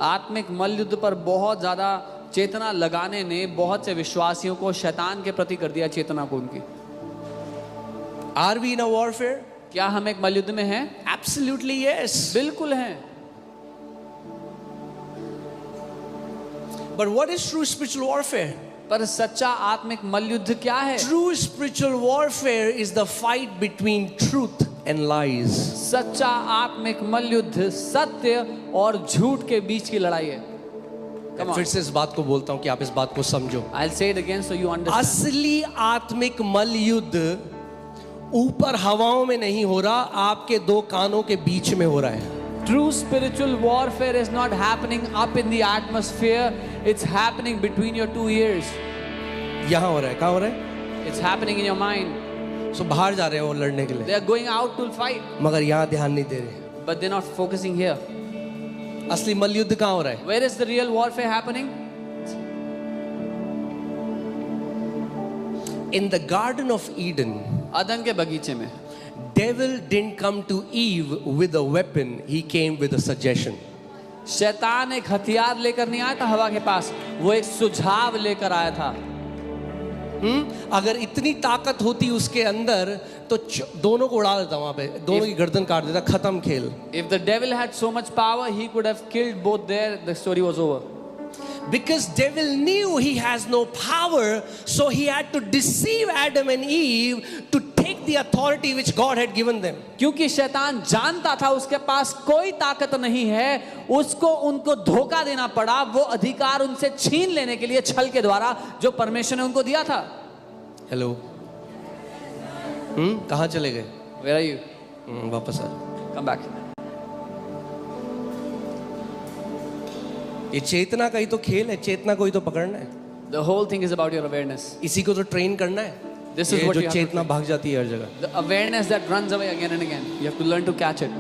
आत्मिक मल्लयुद्ध पर बहुत ज्यादा चेतना लगाने ने बहुत से विश्वासियों को शैतान के प्रति कर दिया चेतना को उनकी. Are we in a warfare? क्या हम एक मल्लयुद्ध में हैं? Absolutely yes. बिल्कुल हैं. But what is true spiritual warfare? पर सच्चा आत्मिक मल्लयुद्ध क्या है? True spiritual warfare is the fight between truth and lies. सच्चा आत्मिक मल्लयुद्ध सत्य और झूठ के बीच की लड़ाई है. Come on. फिर से इस बात को बोलता हूं कि आप इस बात को समझो. I'll say it again so you understand. असली आत्मिक मल्ल युद्ध ऊपर हवाओं में नहीं हो रहा, आपके 2 कानों के बीच में हो रहा है. True spiritual warfare is not happening up in the atmosphere. It's happening between your 2 ears. यहां हो रहा है. कहां हो रहा है? It's happening in your mind. सो बाहर जा रहे हैं वो लड़ने के They लिए, are going out to fight, मगर यहां ध्यान नहीं दे रहे. but they're not focusing here. असली मल्ल युद्ध कहां हो रहा है? Where is the real warfare happening? In the Garden of Eden, अदन के बगीचे में. devil didn't come to Eve with a weapon, he came with a suggestion. शैतान एक हथियार लेकर नहीं आया था हवा के पास, वो एक सुझाव लेकर आया था. अगर इतनी ताकत होती उसके अंदर तो दोनों को उड़ा देता, वहां पे दोनों की गर्दन काट देता, खत्म खेल. If the devil had so much power, he could have killed both there. The story was over. Because devil knew he has no power, so he had to deceive Adam and Eve to take the authority which God had given them. क्योंकि शैतान जानता था उसके पास कोई ताकत नहीं है, उसको उनको धोखा देना पड़ा, वो अधिकार उनसे छीन लेने के लिए छल के द्वारा जो परमेश्वर ने उनको दिया था. हेलो, कहाँ चले गए? Where are you? वापस आ। Come back. ये चेतना का ही तो खेल है, चेतना को ही तो पकड़ना है, The whole thing is about your awareness. इसी को तो ट्रेन करना है। This is ये what जो you have to चेतना भाग जाती है हर जगह। The awareness that runs away again and again. You have to learn to catch it.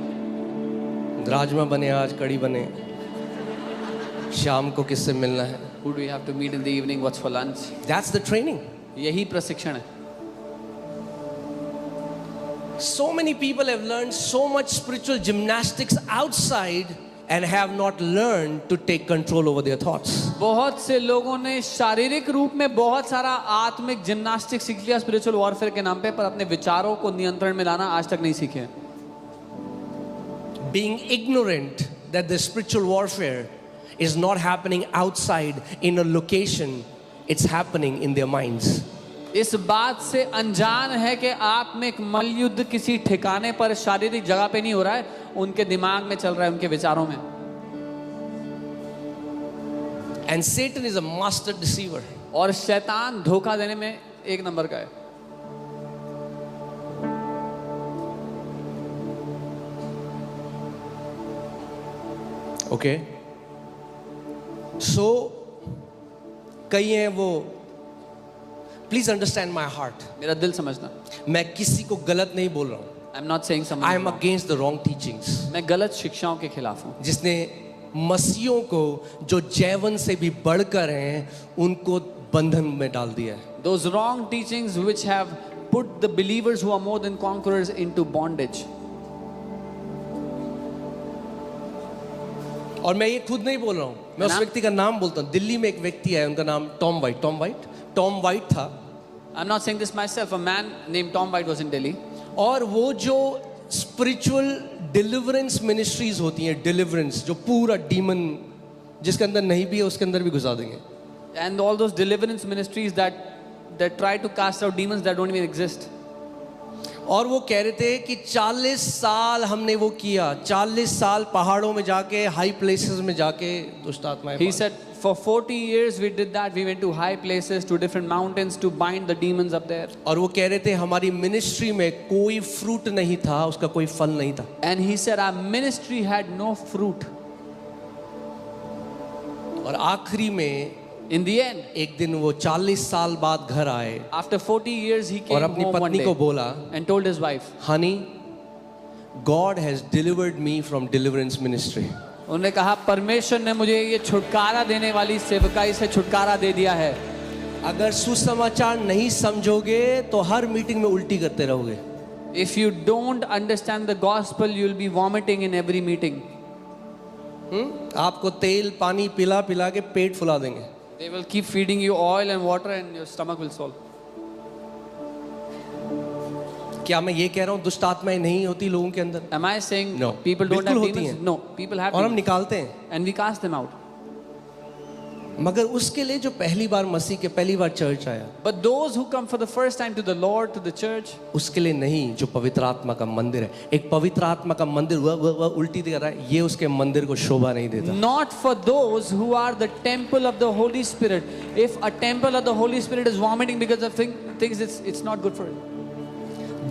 Rajma बने, आज कड़ी बने, शाम को किससे मिलना है। Who do you have to meet in the evening? What's for lunch? That's the training. यही प्रशिक्षण है. So many people have learned so much spiritual gymnastics outside and have not learned to take control over their thoughts. बहुत से लोगों ने शारीरिक रूप में बहुत सारा आत्मिक जिम्नास्टिक सीख लिया स्पिरिचुअल वॉरफेयर के नाम पे, पर अपने विचारों को नियंत्रण में लाना आज तक नहीं सीखे. Being ignorant that the spiritual warfare is not happening outside in a location, it's happening in their minds. इस बात से अनजान है कि आत्मिक मल्लयुद्ध किसी ठिकाने पर शारीरिक जगह पे नहीं हो रहा है, उनके दिमाग में चल रहा है, उनके विचारों में. And Satan is a master deceiver. और शैतान धोखा देने में एक नंबर का है. Okay? So, कई हैं वो, प्लीज अंडरस्टैंड माई हार्ट. मेरा दिल समझना. मैं किसी को गलत नहीं बोल रहा हूँ. I'm not saying someone I is am wrong. Against the wrong teachings. मैं गलत शिक्षाओं के खिलाफ हूँ. जिसने मसीहों को जो जैवन से भी बढ़कर हैं उनको बंधन में डाल दिया है. Those wrong teachings which have put the believers who are more than conquerors into bondage. और मैं ये खुद नहीं बोल रहा हूँ, मैं उस व्यक्ति का नाम बोलता हूँ. दिल्ली में एक व्यक्ति है, उनका नाम टॉम वाइट था. I'm not saying this myself. A man named Tom White was in Delhi. और वो जो स्पिरिचुअल डिलीवरेंस मिनिस्ट्रीज होती हैं, डिलीवरेंस जो पूरा डीमन जिसके अंदर नहीं भी है उसके अंदर भी घुसा देंगे. And all those deliverance ministries that try to cast out demons that don't even exist. और वो कह रहे थे कि 40 साल हमने वो किया, 40 साल पहाड़ों में जाके, हाई प्लेसेस में जाके दुष्ट आत्माएं. He said, for 40 years we did that. We went to high places, to different mountains to bind the demons up there. और वो कह रहे थे हमारी मिनिस्ट्री में कोई फ्रूट नहीं था, उसका कोई फल नहीं था. And he said our ministry had no fruit. और आखिरी में In the end, एक दिन वो 40 साल बाद घर आए after 40 years he और came अपनी home one पत्नी को day बोला, and told his wife, Honey, God has delivered me from deliverance ministry. उन्होंने कहा परमेश्वर ने मुझे ये छुटकारा देने वाली सेवकाई से छुटकारा दे दिया है. अगर सुसमाचार नहीं समझोगे तो हर मीटिंग में उल्टी करते रहोगे. If you don't understand the gospel, you'll be vomiting in every meeting. आपको तेल पानी पिला पिला के पेट फुला देंगे. They will keep feeding you oil and water and your stomach will swell. क्या मैं ये कह रहा हूँ दुष्ट आत्माएं नहीं होती लोगों के अंदर? Am I saying No. people don't have बिल्कुल होती demons? हैं. No, people have और हम demons. निकालते हैं. And we cast them out. मगर उसके लिए जो पहली बार मसीह के पहली बार चर्च आया, But those who come for the first time to the Lord, to the church, उसके लिए नहीं, जो पवित्र आत्मा का मंदिर है. एक पवित्र आत्मा का मंदिर वह उल्टी कर रहा है, ये उसके मंदिर को शोभा नहीं देता. not for those who are the temple of the Holy Spirit. If a temple of the Holy Spirit is vomiting because of things, it's not good for it.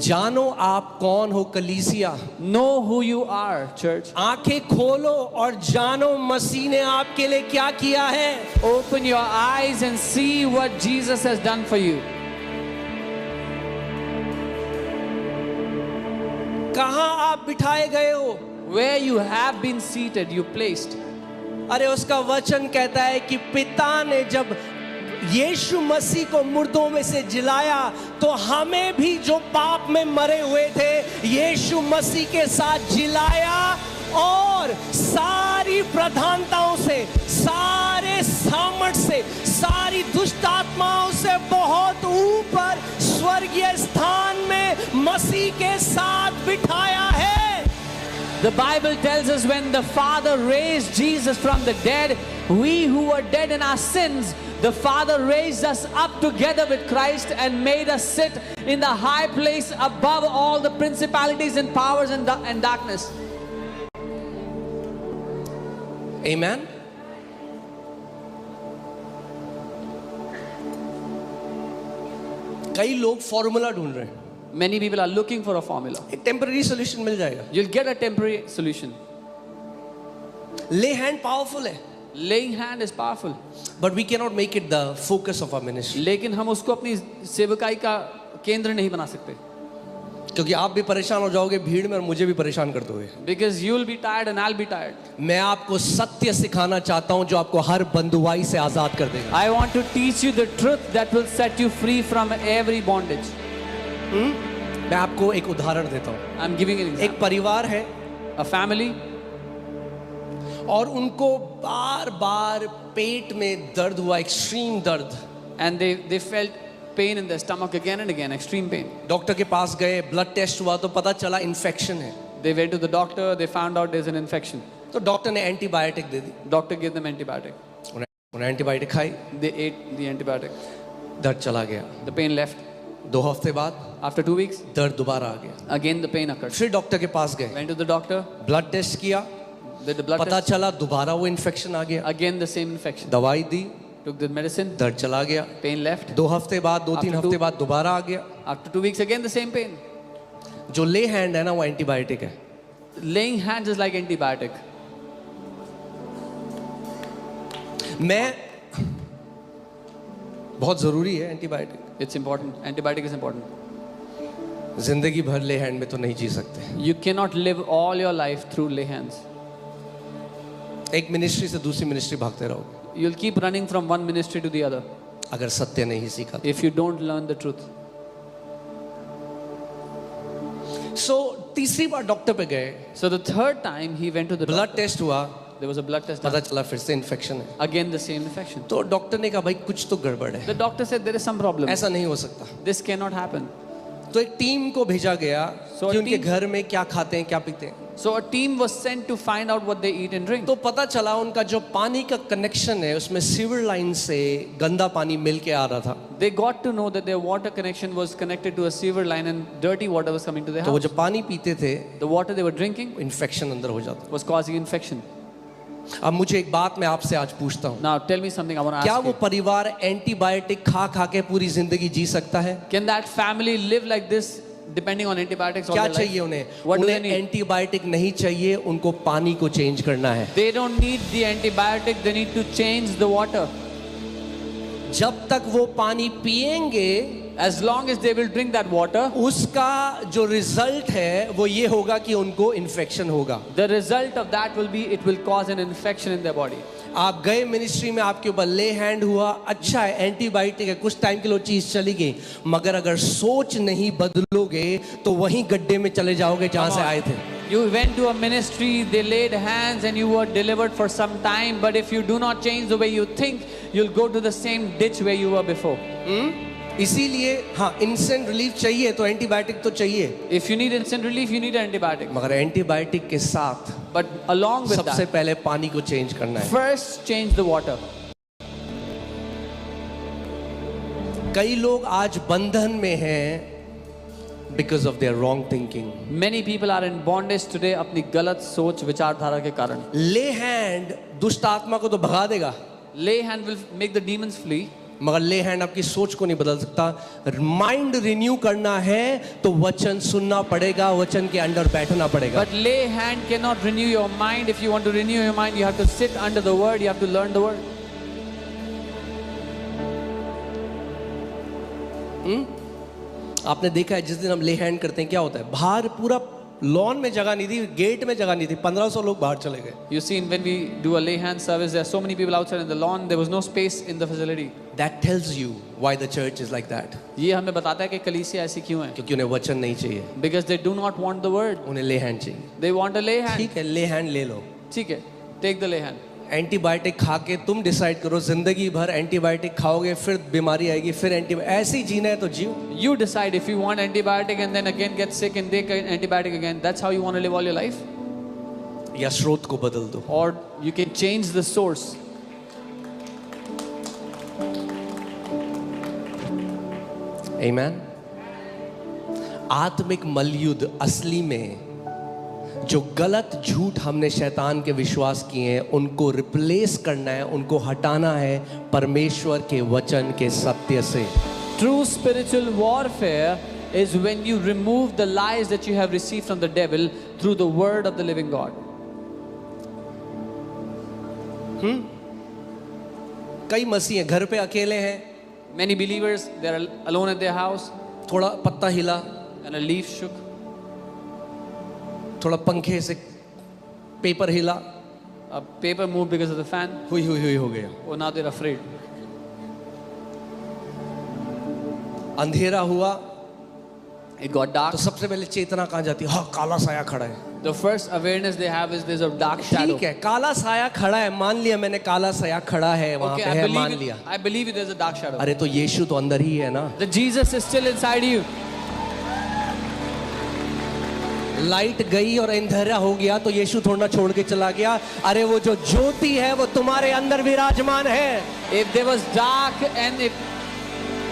जानो आप कौन हो कलीसिया. Know who you are, church. आंखें खोलो और जानो मसीह ने आपके लिए क्या किया है. Open your eyes and see what Jesus has done for you. कहां आप बिठाए गए हो? Where you have been seated, you placed. अरे उसका वचन कहता है कि पिता ने जब यीशु मसीह को मुर्दों में से जिलाया तो हमें भी जो पाप में मरे हुए थे यीशु मसीह के साथ जिलाया और सारी प्रधानताओं से, सारे सामर्थ से, सारी दुष्ट आत्माओं से बहुत ऊपर स्वर्गीय स्थान में मसीह के साथ बिठाया है. The Bible tells us when the Father raised Jesus from the dead, we who were dead in our sins, the Father raised us up together with Christ and made us sit in the high place above all the principalities and powers and darkness. Amen. कई लोग formula ढूंढ रहे हैं. Many people are looking for a formula. एक temporary solution मिल जाएगा. You'll get a temporary solution. Lay hand powerful है, Laying hand is powerful. But we can not make it the focus of our ministry. लेकिन हम उसको अपनी सेवकाई का केंद्र नहीं बना सकते. क्योंकि आप भी परेशान हो जाओगे भीड़ में और मुझे भी परेशान कर दोगे. Because you'll be tired and I'll be tired. मैं आपको सत्य सिखाना चाहता हूं जो आपको हर बंधुआई से आजाद कर देगा. I want to teach you the truth that will set you free from every bondage. मैं आपको एक उदाहरण देता हूं. I'm giving an example. एक परिवार है A family, और उनको बार बार पेट में दर्द हुआ, एक्सट्रीम दर्द. and they felt pain in their stomach again and again, extreme pain. Doctor के पास गए, ब्लड टेस्ट हुआ तो पता चला इन्फेक्शन है. They went to the doctor, they found out there's an infection. तो डॉक्टर ने एंटीबायोटिक दे दी. Doctor gave them antibiotic. उन्हें एंटीबायोटिक खाई, They ate the antibiotic. दर्द चला गया. The pain left. 2 हफ्ते बाद After 2 weeks, दर्द दोबारा आ गया. again the pain occurred. फिर डॉक्टर के पास गए, Went to the doctor, blood test किया, did the blood पता test. चला दोबारा वो इन्फेक्शन आ गया. Again the same infection. दवाई दी, Took the medicine, दर्द चला गया. pain left. 2 हफ्ते बाद, 2-3 After हफ्ते 2 बाद दोबारा आ गया. After 2 weeks, again the same pain. जो ले हैंड है ना वो एंटीबायोटिक है. Laying hands is like antibiotic. मैं बहुत जरूरी है antibiotic. It's important. Antibiotic is important. जिंदगी भर ले हैंड में तो नहीं जी सकते. You cannot live all your life through lay hands. एक मिनिस्ट्री से दूसरी मिनिस्ट्री भागते रहोगे You'll keep running from one ministry to the other अगर सत्य नहीं सीखा. if you don't learn the truth. सो तीसरी बार डॉक्टर पे गए, So the third time he went to the blood doctor. Test हुआ, There was a blood test पता done. चला फिर से इन्फेक्शन है. Again the same infection. तो डॉक्टर ने कहा भाई कुछ तो गड़बड़ है, The doctor said there is some problem. ऐसा नहीं हो सकता. This cannot happen. तो एक टीम को भेजा गया So कि a उनके team- घर में क्या खाते हैं क्या पीते हैं. So a team was sent to find out what they eat and drink. तो पता चला उनका जो पानी का कनेक्शन है उसमें सीवर लाइन से गंदा पानी मिल के आ रहा था. They got to know that their water connection was connected to a sewer line and dirty water was coming to their तो वो house. जब पानी पीते थे The water they were drinking infection अंदर हो जाता. was causing infection. अब मुझे एक बात मैं आपसे आज पूछता हूँ, Now tell me something I want to क्या ask वो you. परिवार एंटीबायोटिक खा खा के पूरी जिंदगी जी सकता है? Can that family live like this depending on antibiotics all क्या their life? चाहिए उन्हें? What do they उन्हें need? एंटीबायोटिक नहीं चाहिए, उनको पानी को चेंज करना है. They don't need the antibiotic, they need to change the water. जब तक वो पानी पिएंगे As long as they will drink that water, उसका जो रिजल्ट है वो ये होगा कि उनको इन्फेक्शन होगा. the result of that will be it will cause an infection in their body. आप गए मिनिस्ट्री में, आपके ऊपर ले हैंड हुआ, अच्छा है एंटीबायोटिक है, कुछ टाइम के लिए वो चीज चली गई, मगर अगर सोच नहीं बदलोगे तो वहीं गड्ढे में चले जाओगे जहां से आए थे. You went to a ministry, they laid hands and you were delivered for some time, but if you do not change the way you think, you'll go to the same ditch where you were before. इसीलिए हाँ, instant relief चाहिए तो antibiotic तो चाहिए, If you need instant relief, you need an antibiotic. मगर antibiotic के साथ But along with सबसे that, पहले पानी को चेंज करना है. first change the water. कई लोग आज बंधन में हैं because of their wrong thinking. Many people are in bondage today अपनी गलत सोच विचारधारा के कारण. ले हैंड दुष्ट आत्मा को तो भगा देगा, Lay hand will make the demons flee. मगर ले हैंड आपकी सोच को नहीं बदल सकता. माइंड रिन्यू करना है तो वचन सुनना पड़ेगा, वचन के अंडर बैठना पड़ेगा. But lay hand cannot renew your mind. If you want to renew your mind, you have to sit under the word, you have to learn the word. आपने देखा है जिस दिन हम ले हैंड करते हैं क्या होता है, बाहर पूरा लॉन में जगह नहीं थी, गेट में जगह नहीं थी, 1500 लोग बाहर चले गए. You see, when we do a lay hand service, there are so many people outside in the lawn, there was no space in the facility. That tells you why the church is like that. ये हमें बताता है कि कलीसिया ऐसी क्यों है. क्योंकि उन्हें वचन नहीं चाहिए, Because they do not want the word. उन्हें ले हैंड चाहिए. They want a lay hand. ठीक है, ले हैंड ले लो. ठीक है, take the lay hand. Antibiotic खा के तुम डिसाइड करो जिंदगी भर एंटीबायोटिक खाओगे, फिर बीमारी आएगी, फिर ऐसे ही जीना है तो जियो. You decide if you want antibiotic and then again get sick and take an antibiotic again. That's how you want to live all your life. या स्रोत को बदल दो. Or you can change the source. आमीन. आत्मिक मलयुद्ध असली में जो गलत झूठ हमने शैतान के विश्वास किए हैं उनको रिप्लेस करना है, उनको हटाना है परमेश्वर के वचन के सत्य से. True spiritual warfare is when you remove the lies that you have received from the devil through the word of the living God. कई मसीह हैं, घर पे अकेले हैं, Many believers, they are alone at their house थोड़ा पत्ता हिला, and a leaf shook, थोड़ा पंखे से पेपर हिला, a paper moved because of the fan. हुई हुई हुई हो गया। Oh, now they're afraid. अंधेरा हुआ It got dark. तो सबसे पहले चेतना कहाँ जाती है? हाँ, काला साया खड़ा है। The first awareness they have is there's a dark shadow. ठीक है, काला साया खड़ा है, मान लिया मैंने, काला साया खड़ा है वहां Okay, पे है, मान लिया। I believe it, there's a dark shadow. अरे तो यीशु तो अंदर ही है ना। The Jesus is still inside you. Light गई और अंधेरा हो गया तो यीशु थोड़ा छोड़ के चला गया। अरे वो जो ज्योति है वो तुम्हारे अंदर विराजमान है। If there was dark and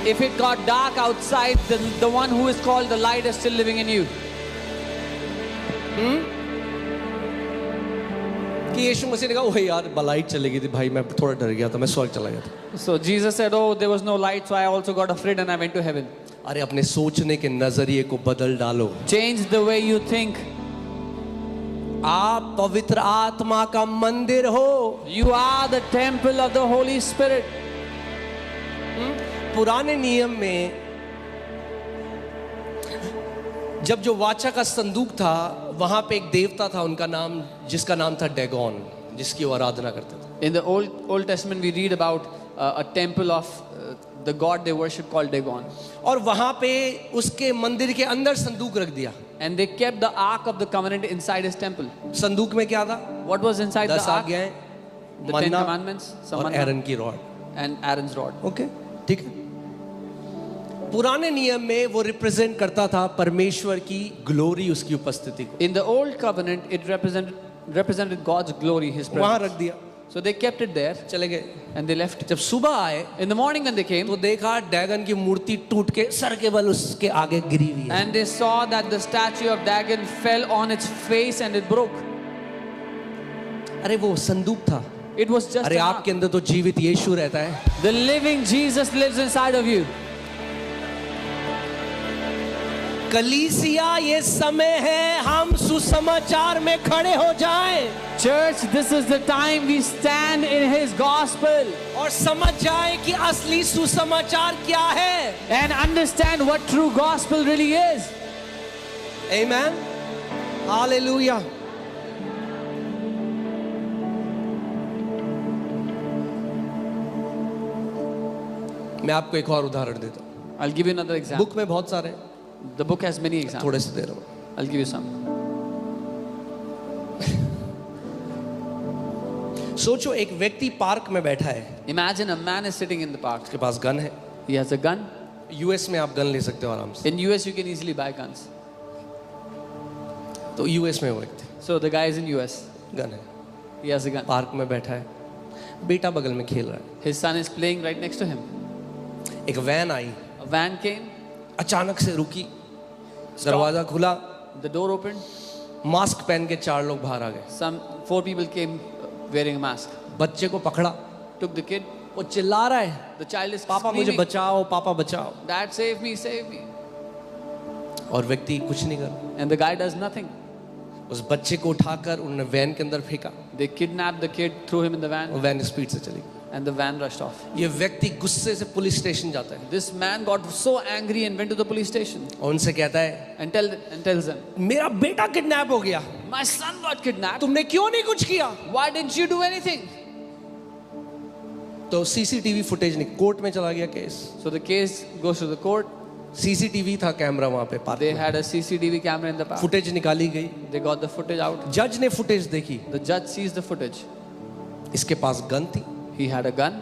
if it got dark outside, the one who is called the light is still living in you. कि यीशु मसीह ने कहा ओह यार लाइट चली गई थी भाई, मैं थोड़ा डर गया था, मैं स्वर्ग चला गया था। So Jesus said, oh, there was no light, so I also got afraid and I went to heaven. अरे अपने सोचने के नजरिए को बदल डालो। Change the way you think. आप पवित्र आत्मा का मंदिर हो। You are the temple of the Holy Spirit. पुराने नियम में जब जो वाचा का संदूक था वहां पे एक देवता था, उनका नाम, जिसका नाम था डेगोन, जिसकी वो आराधना करते थे। In the Old Testament, we read about a temple of the god they worship called Dagon. और वहां पे उसके मंदिर के अंदर संदूक रख दिया। And they kept the Ark of the Covenant inside his temple. संदूक में क्या था? What was inside the 10 Ark? आज्ञाएं, The Ten Manna Commandments, some और manna, एरन की rod. and Aaron's rod. Okay, ठीक है। पुराने नियम में वो रिप्रेजेंट करता था परमेश्वर की ग्लोरी, उसकी उपस्थिति को। In the Old Covenant, it represented God's glory, His वहां presence. रख दिया, So they kept it there चले गए। and they left. जब सुबह आए In the morning when they came, तो देखा डैगन की मूर्ति टूट के सर के बल उसके आगे गिरी हुई है। and they saw that the statue of Dagon fell on its face and it broke. अरे वो संदूक था। It was just अरे an ark. आपके अंदर तो जीवित यीशु रहता है। The living Jesus lives inside of you. कलीसिया, ये समय है हम सुसमाचार में खड़े हो जाएं Church, this is the time we stand in His gospel और समझ जाएं कि असली सुसमाचार क्या है। and understand what true gospel really is. Amen, hallelujah. मैं आपको एक और उदाहरण देता हूँ। I'll give you another example. Book में बहुत सारे, The book has many examples. थोड़े से दे रहा हूँ। I'll give you some. सोचो एक व्यक्ति पार्क में बैठा है, Imagine a man is sitting in the park. उसके पास गन है। He has a gun. US में आप गन ले सकते हो आराम से। In US, you can easily buy guns. तो यूएस में वो व्यक्ति So the guy is in US. Gun है, He has a gun. Park में बैठा है, बेटा बगल में खेल रहा है। His son is playing right next to him. एक when I, A van came. अचानक से रुकी, दरवाजा खुला, The door opened. मास्क पहन के 4 लोग बाहर आ गए। 4 people came wearing a mask. बच्चे को पकड़ा, Took the kid. वो चिल्ला रहा है, The child is पापा मुझे screaming, बचाओ, पापा बचाओ। Dad, save me, save me. और व्यक्ति कुछ नहीं कर, And the guy does nothing. उस बच्चे को उठाकर उन्होंने वैन के अंदर फेंका, They kidnapped the kid, threw him in the van, वो वैन स्पीड से चली गई। and the van rushed off. ये व्यक्ति गुस्से से पुलिस स्टेशन जाता है This man got so angry and went to the police station और उनसे कहता है and tells them, मेरा बेटा किडनैप हो गया, my son got kidnapped. तुमने क्यों नहीं कुछ किया? Why didn't you do anything? तो सीसीटीवी फुटेज नहीं, कोर्ट में चला गया case. So the case goes to the court. CCTV था कैमरा वहां पे पार्क They में, had a CCTV camera in the park. Footage निकाली गई, They got the footage out. जज ने फुटेज देखी, The judge sees the footage. इसके पास गन थी, He had a gun.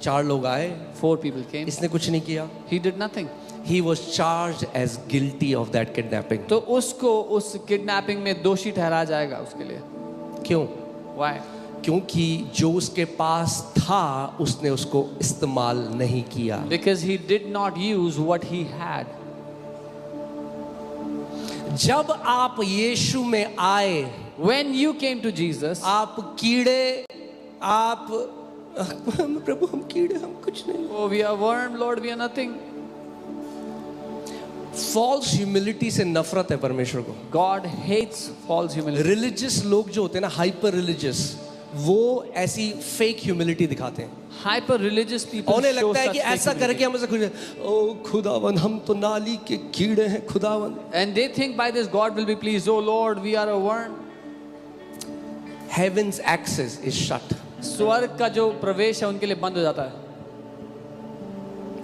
4 लोग आए, 4 people came. इसने कुछ नहीं किया। He did nothing. He was charged as guilty of that kidnapping. तो उसको उस किडनैपिंग में दोषी ठहराया जाएगा उसके लिए. क्यों? Why? क्योंकि जो उसके पास था उसने उसको इस्तेमाल नहीं किया। Because he did not use what he had. जब आप यीशु में आए, When you came to Jesus, आप कीड़े, आप प्रभु हम कीड़े, हम कुछ नहीं। oh, we are worm, Lord, we are nothing. False humility से नफरत है परमेश्वर को। God hates false humility. Religious लोग जो होते हैं ना, हाइपर रिलीजियस, वो ऐसी फेक ह्यूमिलिटी दिखाते हैं। Hyper religious people उन्हें show लगता है such कि fake ऐसा humility. करके हम ऐसा खुश, ओ खुदावन हम तो नाली के कीड़े हैं खुदावन। And they think by this God will be pleased. Oh Lord, we are a worm. Heaven's access is shut. स्वर्ग का जो प्रवेश है उनके लिए बंद हो जाता है.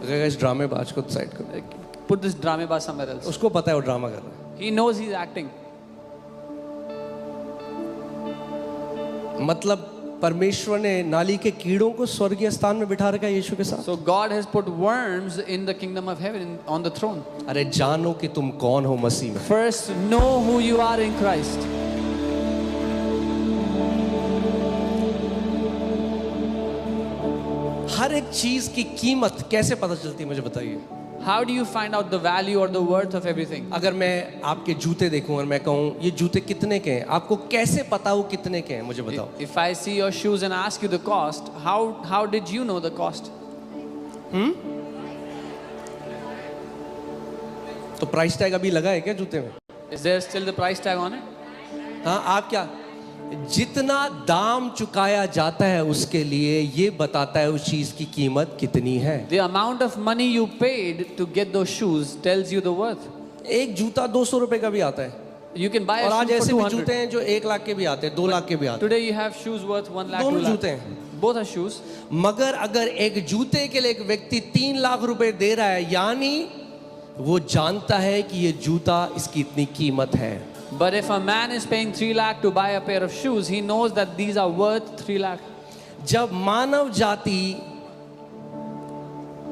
अगर इस ड्रामेबाज को साइड कर, Put this dramebaz somewhere else. उसको पता है वो ड्रामा कर रहा है। He knows he's acting. मतलब परमेश्वर ने नाली के कीड़ों को स्वर्गीय स्थान में बिठा रखा है यीशु के साथ। So God has put worms in the kingdom of heaven on the throne. अरे जानो कि तुम कौन हो मसीह में। First, know who you are in Christ. हर एक चीज की कीमत कैसे पता चलती है मुझे बताइए। How do you find out the value or the worth of everything? अगर मैं आपके जूते देखूं और मैं कहूं ये जूते कितने के हैं, आपको कैसे पता वो कितने के हैं मुझे बताओ। If I see your shoes and ask you the cost, how did you know the cost? तो प्राइस टैग अभी लगा है क्या जूते में? Is there still the price tag on it? हाँ, आप क्या, जितना दाम चुकाया जाता है उसके लिए ये बताता है उस चीज की कीमत कितनी है। The amount of money you paid to get those shoes tells you the worth. एक जूता 200 रुपए का भी आता है, You can buy और a आज shoe ऐसे for भी जूते 200. हैं जो 1 लाख के भी आते हैं, 2 लाख के भी आते Today you have shoes worth 1 lakh, दोनों 2 lakh. जूते हैं। Both are shoes. हैं। मगर अगर एक जूते के लिए एक व्यक्ति 3 लाख रुपए दे रहा है, यानी वो जानता है कि ये जूता इसकी इतनी कीमत है। But if a man is paying 3 lakh to buy a pair of shoes, he knows that these are worth 3 lakh. जब मानव जाति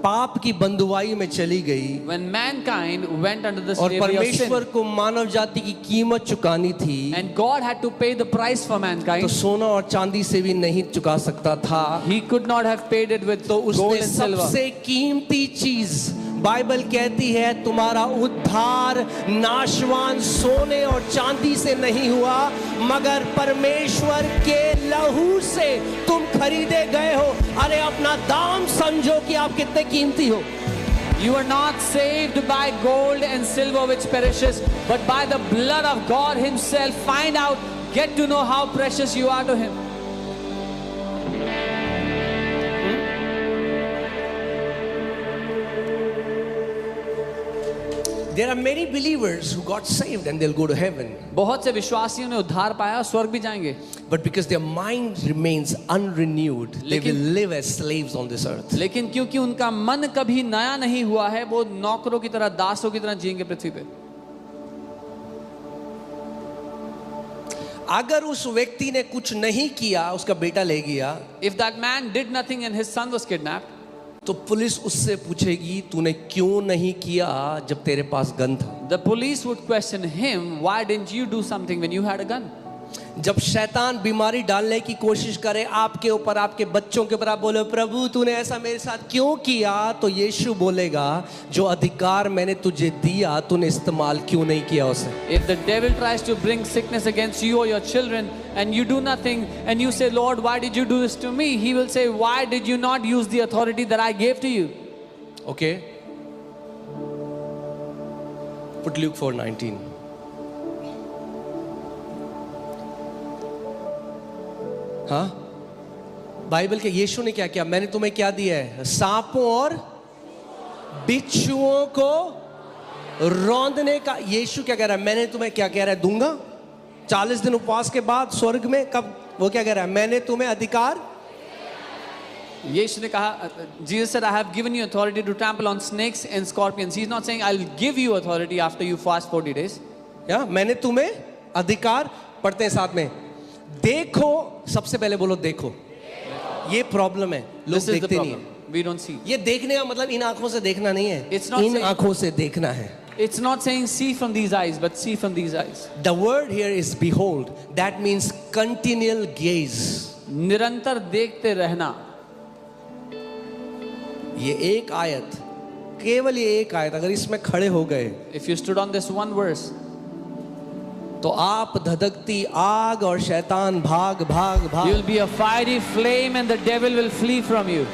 पाप की बंधुआई में चली गई When mankind went under the और slavery of sin, परमेश्वर को मानव जाति की कीमत चुकानी थी, and God had to pay the price for तो mankind, सोना और चांदी से भी नहीं चुका सकता था। He could not have paid it with तो gold उसने and silver. सबसे कीमती चीज, बाइबल कहती है तुम्हारा उद्धार नाशवान सोने और चांदी से नहीं हुआ, मगर परमेश्वर के लहू से तुम खरीदे गए हो। अरे अपना दाम समझो कि आप कितने कीमती हो। You are not saved by gold and silver which perishes, but by the blood of God Himself. Find out, get to know how precious you are to Him. There are many believers who got saved and they'll go to heaven, बहुत से विश्वासियों ने उद्धार पाया और स्वर्ग भी जाएंगे, but because their mind remains unrenewed, they will लेकिन- live as slaves on this earth. लेकिन क्योंकि उनका मन कभी नया नहीं हुआ है, वो नौकरों की तरह, दासों की तरह जिएंगे पृथ्वी पे। अगर उस व्यक्ति ने कुछ नहीं किया, उसका बेटा ले गया, If that man did nothing and his son was kidnapped, तो पुलिस उससे पूछेगी तूने क्यों नहीं किया जब तेरे पास गन था। the police would question him, why didn't you do something when you had a gun? जब शैतान बीमारी डालने की कोशिश करे आपके ऊपर, आपके बच्चों के ऊपर, आप बोले प्रभु तूने ऐसा मेरे साथ क्यों किया, तो यीशु बोलेगा जो अधिकार मैंने तुझे दिया तूने इस्तेमाल क्यों नहीं किया उसे। If the devil tries to bring sickness against you or your children and you do nothing and you say, Lord, why did you do this to me? He will say, why did you not use the authority that I gave to you? Okay? Put Luke 4:19. हाँ, Bible के यीशु ने क्या किया? मैंने तुम्हें क्या दिया है? सांपों और बिच्छुओं को रौंदने का। यीशु क्या कह रहा है? मैंने तुम्हें क्या कह रहा है? दूंगा। 40 दिन उपवास के बाद स्वर्ग में कब वो क्या कह रहा है? मैंने तुम्हें अधिकार। यीशु ने कहा, Jesus said, I have given you authority to trample on snakes and scorpions. He's not saying I'll give you authority after you fast 40 days. या मैंने तुम्हें अधिकार। पढ़ते हैं साथ में, देखो। सबसे पहले बोलो देखो। ये प्रॉब्लम है, लोग This is the देखते नहीं problem. है। We don't see. ये देखने का मतलब इन आंखों से देखना नहीं है, It's not इन saying- आंखों से देखना है। It's not saying see from these eyes, but see from these eyes. The word here is behold. That means continual gaze. निरंतर देखते रहना। ये एक आयत, केवल ये एक आयत अगर इसमें खड़े हो गए If you stood on this one verse, तो आप धधकती आग और शैतान भाग भाग भाग। you'll be a fiery flame and the devil will flee from you.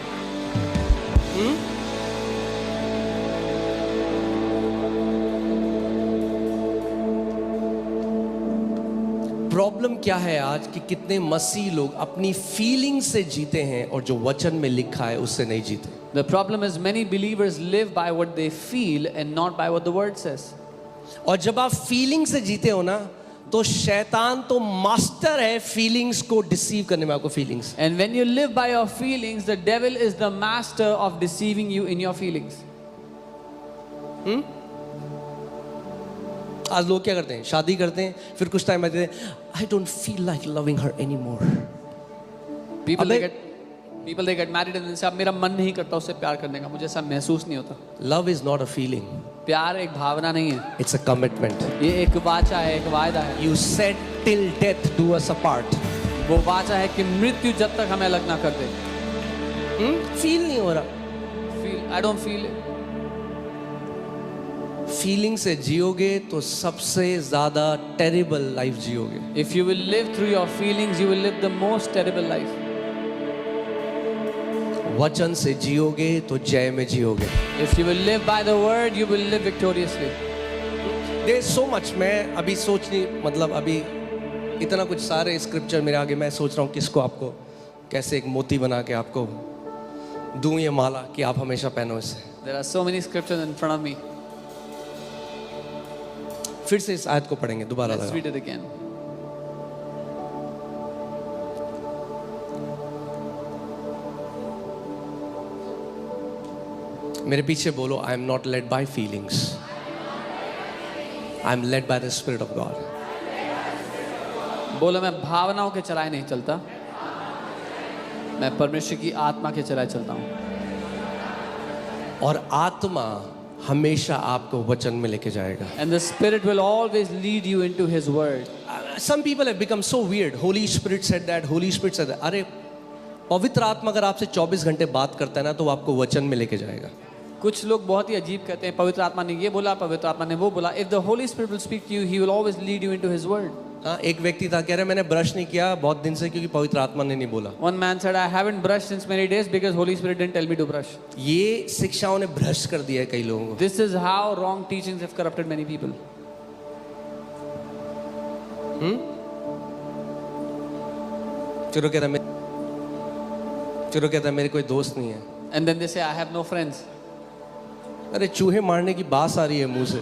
Problem क्या है आज कि कितने मसीह लोग अपनी फीलिंग से जीते हैं और जो वचन में लिखा है उससे नहीं जीते. The problem is many believers live by what they feel and not by what the word says. और जब आप फीलिंग से जीते हो ना तो शैतान तो मास्टर है फीलिंग्स को डिसीव करने में. आपको feelings, And when you live by your feelings, the devil is the master of deceiving you in your feelings. आज लोग क्या करते हैं, शादी करते हैं, फिर कुछ टाइम बाद I don't feel like loving her any more. People they get married and they say अब मेरा मन नहीं करता उससे प्यार करने का, मुझे ऐसा महसूस नहीं होता. Love is not a feeling, प्यार एक भावना नहीं है, इट्स अ कमिटमेंट. ये एक वाचा है, एक वायदा है. You said till death do us apart. वो वाचा है कि मृत्यु जब तक हमें अलग ना कर दे. फील नहीं हो रहा, I don't feel it. Feeling से जियोगे तो सबसे ज्यादा टेरिबल लाइफ जियोगे. If you will live through your feelings, you will live the most terrible life. वचन से जियोगे तो जय में जियोगे. If you will live by the word, you will live victoriously. There is so much. मैं अभी सोच नहीं, मतलब अभी इतना कुछ सारे स्क्रिप्चर मेरे आगे, मैं सोच रहा हूँ किसको आपको कैसे एक मोती बना के आपको दूं ये माला कि आप हमेशा पहनो इसे. There are so many scriptures in front of me. फिर से इस आयत को पढ़ेंगे दोबारा. Let's read it again. मेरे पीछे बोलो, I am not led by feelings, I am led by the spirit of God. बोलो मैं भावनाओं के चलाए नहीं चलता, मैं परमेश्वर की आत्मा के चलाए चलता हूँ. और आत्मा हमेशा आपको वचन में लेके जाएगा. And the Spirit will always lead you into His word. Some people have become so weird. Holy Spirit said that. Holy Spirit said that. अरे पवित्र आत्मा अगर आपसे 24 घंटे बात करता है ना तो वो आपको वचन में लेके जाएगा. कुछ लोग बहुत ही अजीब कहते हैं, पवित्र आत्मा ने ये बोला, पवित्र आत्मा ने वो बोला. If the Holy Spirit will speak to you, He will always lead you into His word. हाँ, एक व्यक्ति था कह रहे मैंने ब्रश नहीं किया बहुत दिन से क्योंकि पवित्र आत्मा ने नहीं बोला. One man said, I haven't brushed since many days because Holy Spirit didn't tell me to brush. ये शिक्षाओं ने भ्रष्ट कर दिया है कई लोगों को. This is how wrong teachings have corrupted many people. फिर वो कहता है मेरे कोई दोस्त नहीं है. And then they say, I have no friends. अरे चूहे मारने की बात आ रही है मुंह से.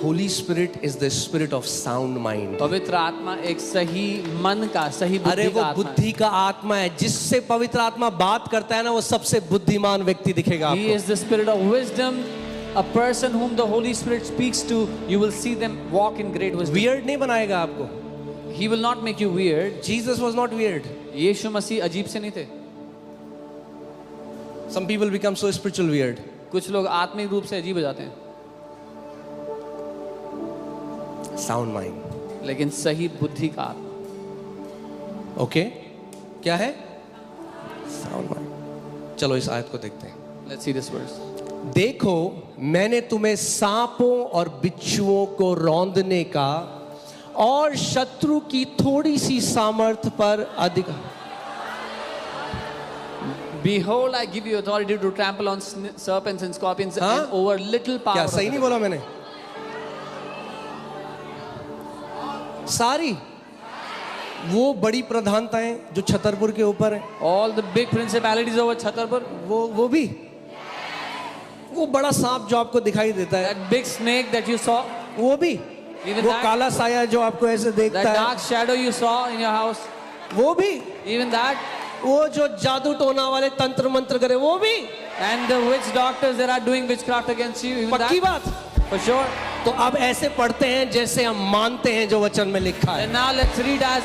Holy Spirit is the spirit of sound mind. पवित्र आत्मा एक सही मन का, सही अरे बुद्धि वो का आत्मा है. बुद्धि का आत्मा है. जिससे पवित्र आत्मा बात करता है ना वो सबसे बुद्धिमान व्यक्ति दिखेगा He आपको. is the spirit of wisdom. A person whom the Holy Spirit speaks to, you will see them walk in great wisdom. Weird नहीं बनाएगा आपको. He will not make you weird. Jesus was not weird. यीशु मसीह अजीब से नहीं थे. Some people become so spiritual weird. कुछ लोग आत्मिक रूप से अजीब हो जाते हैं, Sound mind. लेकिन सही बुद्धि का आत्मा. Okay? क्या है? Sound mind. चलो इस आयत को देखते हैं. Let's see this verse. देखो मैंने तुम्हें सांपों और बिच्छुओं को रौंदने का और शत्रु की थोड़ी सी सामर्थ पर अधिकार. Behold, I give you authority to trample on serpents and scorpions and over little power. क्या of सही the नहीं बोला मैंने? सारी वो बड़ी प्रधानताएं जो छतरपुर के ऊपर है, All the big principalities over Chhatarpur, वो भी, वो बड़ा सांप जो आपको दिखाई देता है that big snake that you saw, वो भी, Even वो that- काला साया जो आपको ऐसे that देखता है dark shadow you saw in your house, वो भी, even that, वो जो जादू टोना वाले तंत्र मंत्र करे वो भी. and the witch doctors that are doing witchcraft against you, even पक्की that, बात. for sure. तो अब ऐसे पढ़ते हैं जैसे हम मानते हैं जो वचन में लिखा है. And now let's read as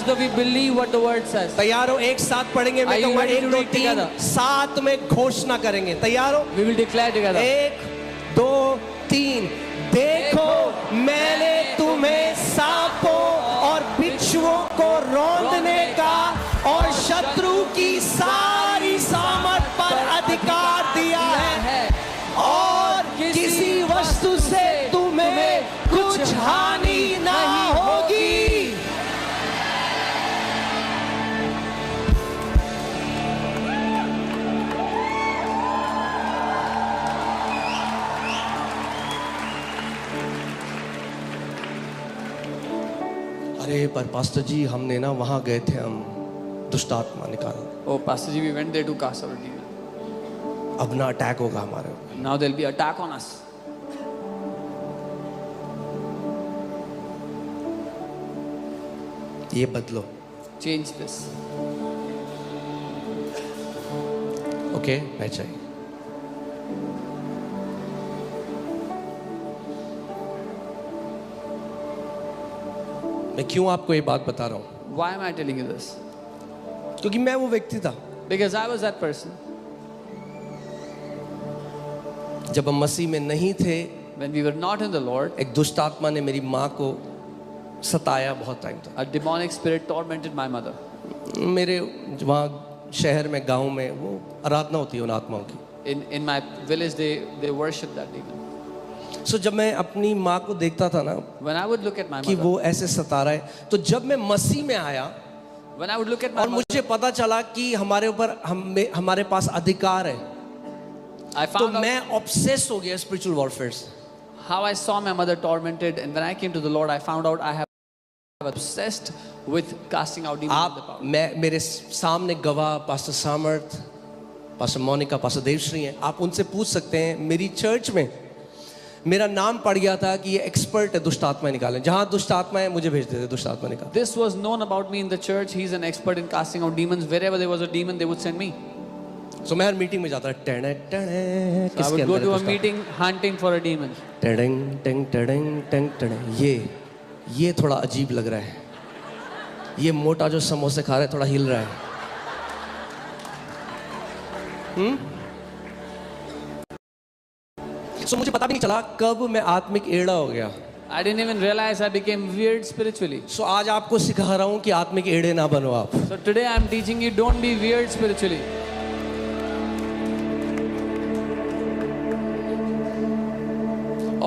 though we believe what the word says. तैयार हो? एक साथ पढ़ेंगे. Are मैं you कहूँगा ready to 1 2 read 3 together? साथ में घोषणा करेंगे. तैयार हो? We will declare together. 1 2 3. देखो मैंने तुम्हें सांपों और बिच्छुओं को रौंदने का और शत्रु की सारी सामर्थ पर अधिकार दिया है और किसी वस्तु से तुम्हें कुछ हानि ना होगी. अरे पर पास्टर जी हमने ना वहाँ गए थे हम दुष्ट आत्मा निकालने, Oh, Pastor Ji, we went there to cast out a demon. अब ना अटैक होगा हमारे ऊपर। Now there'll be attack on us. ये बदलो। Change this. ओके मैं चाहिए। मैं क्यों आपको ये बात बता रहा हूँ? Why am I telling you this? क्योंकि मैं वो व्यक्ति था Because I was that person. जब हम मसीह में नहीं थे, When we were not in the Lord, एक दुष्ट आत्मा ने मेरी माँ को सताया बहुत टाइम तक। a demonic spirit tormented my mother. मेरे वहाँ शहर में गांव में वो आराधना होती है उन आत्माओं की। In my village, they worship that demon. सो जब मैं अपनी माँ को देखता था ना When I would look at my कि mother, वो ऐसे सता रहा है, तो जब मैं मसीह में आया when I would look at my और mother, मुझे पता चला कि हमारे ऊपर हमारे पास अधिकार है, I तो found out मैं ऑब्सेस हो गया स्पिरिचुअल वॉरफेयर से। how I saw my mother tormented, and when I came to the Lord, I found out I have obsessed with casting out demons with the आप power. मेरे सामने गवाह pastor सामर्थ, pastor Monika, pastor Devshri हैं, आप उनसे पूछ सकते हैं। मेरी चर्च में मेरा नाम पड़ गया था कि ये एक्सपर्ट है दुष्ट आत्मा निकालने, जहाँ दुष्ट आत्मा है मुझे भेज देते दुष्ट आत्मा निकाल। This was known about me in the church. He's an expert in casting out demons. Wherever there was a demon, they would send me. सो मैं हर मीटिंग में जाता टेढ़े टेढ़े So I किसके would go अंदर to a है meeting hunting for a demon. टेढ़ेंग टेंग टेढ़ेंग टेंग टेढ़े। ये थोड़ा अजीब लग रहा है, ये मोटा जो समोसे खा रहा है थोड़ा हिल रहा है। सो मुझे पता भी नहीं चला कब मैं आत्मिक एड़ा हो गया। I didn't even realize I became weird spiritually. सो आज आपको सिखा रहा हूँ कि आत्मिक एड़े ना बनो आप। So today I'm teaching you, don't be weird spiritually.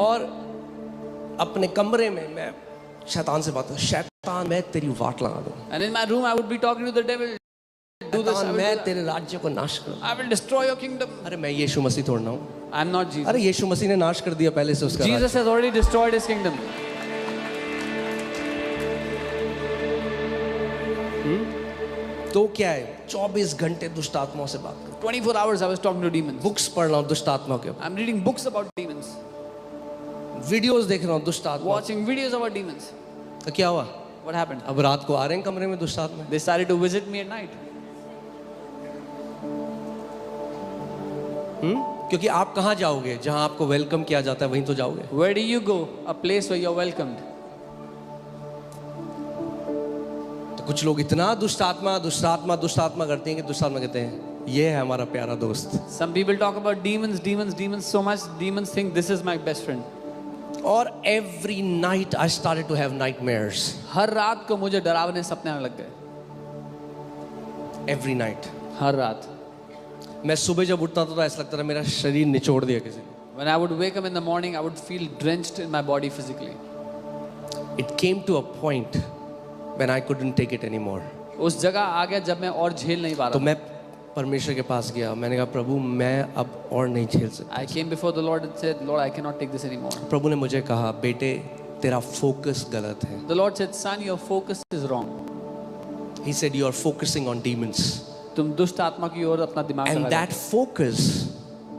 और अपने कमरे में मैं शैतान से बात करूं, शैतान मैं तेरी वाट लगा दूं, And in my room, I would be talking to the devil. Do this, I शैतान will, मैं do that. तेरे राज्य को नाश कर दूं। I will destroy your kingdom. अरे मैं यीशु मसीह तोड़ना हूँ। I'm not Jesus. अरे यीशु मसीह ने नाश कर दिया पहले से उसका राज्य। Jesus has already destroyed his kingdom. तो क्या है, 24 घंटे दुष्ट आत्माओं से बात करो, 24 hours I was talking to demons. Books पढ़ रहा हूँ दुष्ट आत्माओं के ऊपर, I'm reading books about demons, videos देख रहा हूँ दुष्ट आत्मा। watching videos about demons. तो क्या हुआ, What happened? अब रात को आ रहे हैं कमरे में दुष्ट आत्मा। They started to visit me at night. क्योंकि आप कहाँ जाओगे, जहाँ आपको वेलकम किया जाता है वहीं तो जाओगे। Where do you go? A place where you're welcomed. तो कुछ लोग इतना दुष्ट आत्मा दुष्ट आत्मा दुष्ट आत्मा करते हैं कि दुष्ट आत्मा कहते हैं ये है हमारा प्यारा दोस्त। Some people talk about demons, demons, demons so much. Demons think this is my best friend. और every night I started to have nightmares. हर रात को मुझे डरावने सपने आने लग गए। एवरी नाइट, हर रात। मैं सुबह जब उठता था तो ऐसा लगता था मेरा शरीर निचोड़ दिया किसी ने। When I would wake up in the morning, I would feel drenched in my body physically. It came to a point when I couldn't take it anymore. उस जगह आ गया जब मैं और झेल नहीं पा तो रहा। मैं परमेश्वर के पास गया, मैंने कहा प्रभु मैं अब और नहीं झेल सकता। I came before the Lord and said, Lord, I cannot take this anymore. प्रभु ने मुझे कहा बेटे तेरा फोकस गलत है। The Lord said, son, your focus is wrong. He said you are focusing on demons तुम दुष्ट आत्मा की ओर अपना दिमाग and लगा that focus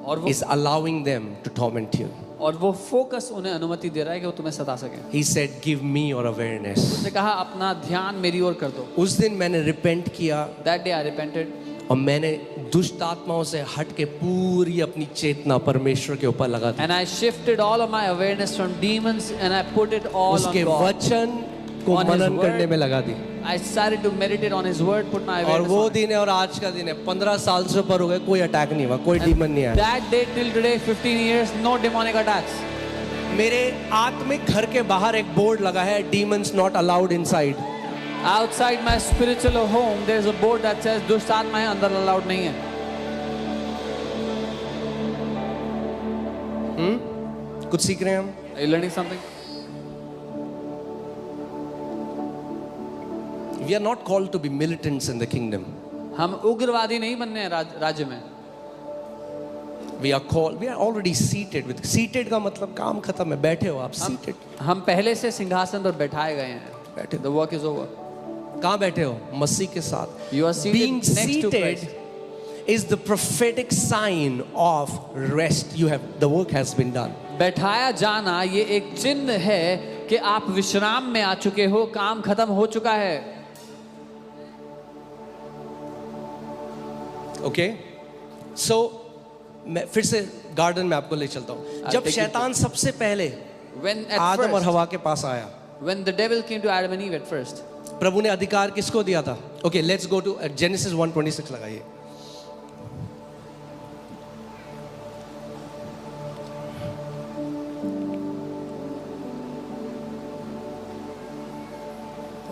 और वो is allowing them to torment you. और वो फोकस उन्हें अनुमति दे रहा है कि वो तुम्हें सता सके। He said give me your awareness. उसने कहा अपना ध्यान मेरी ओर कर दो। उस दिन मैंने रिपेंट किया That day I repented. और मैंने दुष्ट आत्माओं से हट के पूरी अपनी चेतना परमेश्वर के ऊपर लगा दी। And I shifted all of my awareness from demons and I put it all on उसके God. वचन को On His मनन word. करने में लगा दी। I started to meditate on His word, put my और awareness वो on it. दिन है और आज का दिन है, 15 साल से ऊपर हो गए, कोई अटैक नहीं हुआ, कोई डीमन नहीं आया। That day till today, 15 years, no demonic attacks. मेरे आत्मिक घर के बाहर एक बोर्ड लगा है demons not allowed inside. Outside my spiritual home, there is a board that says दुष्ट आत्मा है अंदर अलाउड नहीं है। कुछ सीख रहे हैं हम? Are you learning something? We are not called to be militants in the kingdom. हम उग्रवादी नहीं बनने हैं राज्य में। We are called, we are already seated with, seated का मतलब काम खत्म है, बैठे हो आप seated. हम पहले से सिंहासन पर बैठाए गए हैं। बैठे The work is over. कहाँ बैठे हो? मसीह के साथ. You are seated Being next to seated Christ. is the prophetic sign of rest. The work has been done. बैठाया जाना ये एक चिन्ह है कि आप विश्राम में आ चुके हो, काम खत्म हो चुका है. Okay? So मैं फिर से गार्डन में आपको ले चलता हूँ. जब शैतान सबसे पहले When at आदम और first, हवा के पास आया, when the devil came to Adam and Eve at first, प्रभु ने अधिकार किसको दिया था? Okay, let's go to Genesis 1:26 लगाइए.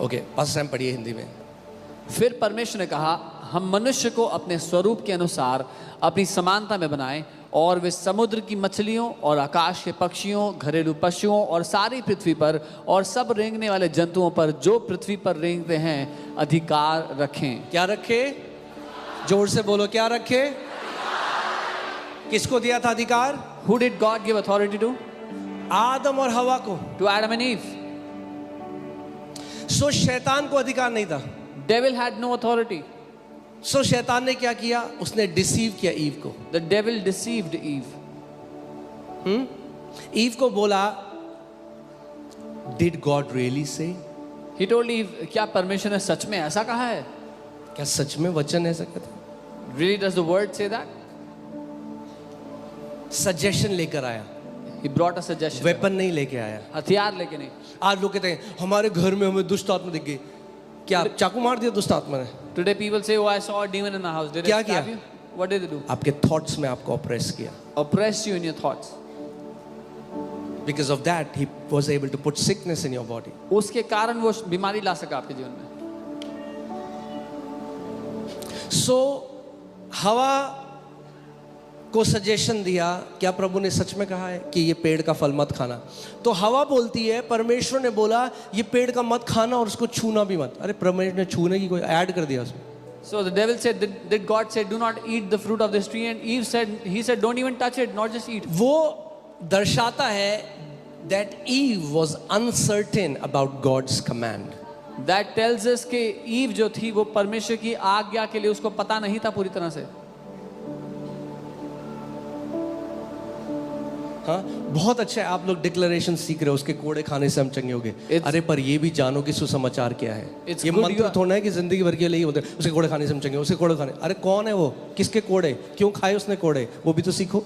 ओके, पास टाइम पढ़िए हिंदी में. फिर परमेश्वर ने कहा, हम मनुष्य को अपने स्वरूप के अनुसार अपनी समानता में बनाएं और वे समुद्र की मछलियों और आकाश के पक्षियों, घरेलू पशुओं और सारी पृथ्वी पर और सब रेंगने वाले जंतुओं पर जो पृथ्वी पर रेंगते हैं अधिकार रखें. क्या रखे? जोर से बोलो, क्या रखे? किसको दिया था अधिकार? Who did God give authority to? आदम और हवा को. To Adam and Eve. सो शैतान को अधिकार नहीं था. Devil had no authority. सो शैतान ने क्या किया? उसने डिसीव किया ईव को. The devil deceived Eve. Eve को बोला, did God really say? He told Eve, क्या परमेश्वर ने सच में ऐसा कहा है? क्या सच में वचन ऐसा कहता? Really does the word say that? Suggestion लेकर आया, He brought a suggestion. Weapon नहीं लेके आया. हथियार लेके नहीं. आज लोग कहते हैं हमारे घर में हमें दुष्ट आत्मा दिख गई. क्या चाकू मार दिया दुष्ट आत्मा ने? Today people say, oh, I saw a demon in the house. Did क्या it stab किया? you? What did they do? आपके थॉट्स में आपको ऑप्रेस किया. Oppress you in your thoughts. Because of that he was able to put sickness in your body. उसके कारण वो बीमारी ला सका आपके जीवन में. सो हवा को सजेशन दिया. क्या प्रभु ने सच में कहा है कि ये पेड़ का फल मत खाना? तो हवा बोलती है परमेश्वर ने बोला ये पेड़ का मत खाना और उसको छूना भी मत. अरे परमेश्वर ने छूने की कोई ऐड कर दिया उसमें. So the devil said, did God say, do not eat the fruit of this tree? And Eve said, he said, don't even touch it, not just eat. वो दर्शाता है that Eve was uncertain about God's command. That tells us कि Eve जो थी वो परमेश्वर की आज्ञा के लिए उसको पता नहीं था पूरी तरह से. हाँ, बहुत अच्छा है आप लोग डिक्लेरेशन सीख रहे हो उसके कोड़े खाने से हम चंगे होंगे. अरे पर ये भी जानो कि सुसमाचार क्या है. It's ये good मंत्र you are- थोड़ा है कि जिंदगी भर के लिए ही होते हैं. उसके कोड़े खाने से हम चंगे, उसके कोड़े खाने. अरे कौन है वो? किसके कोड़े? क्यों खाए उसने कोड़े? वो भी तो सीखो.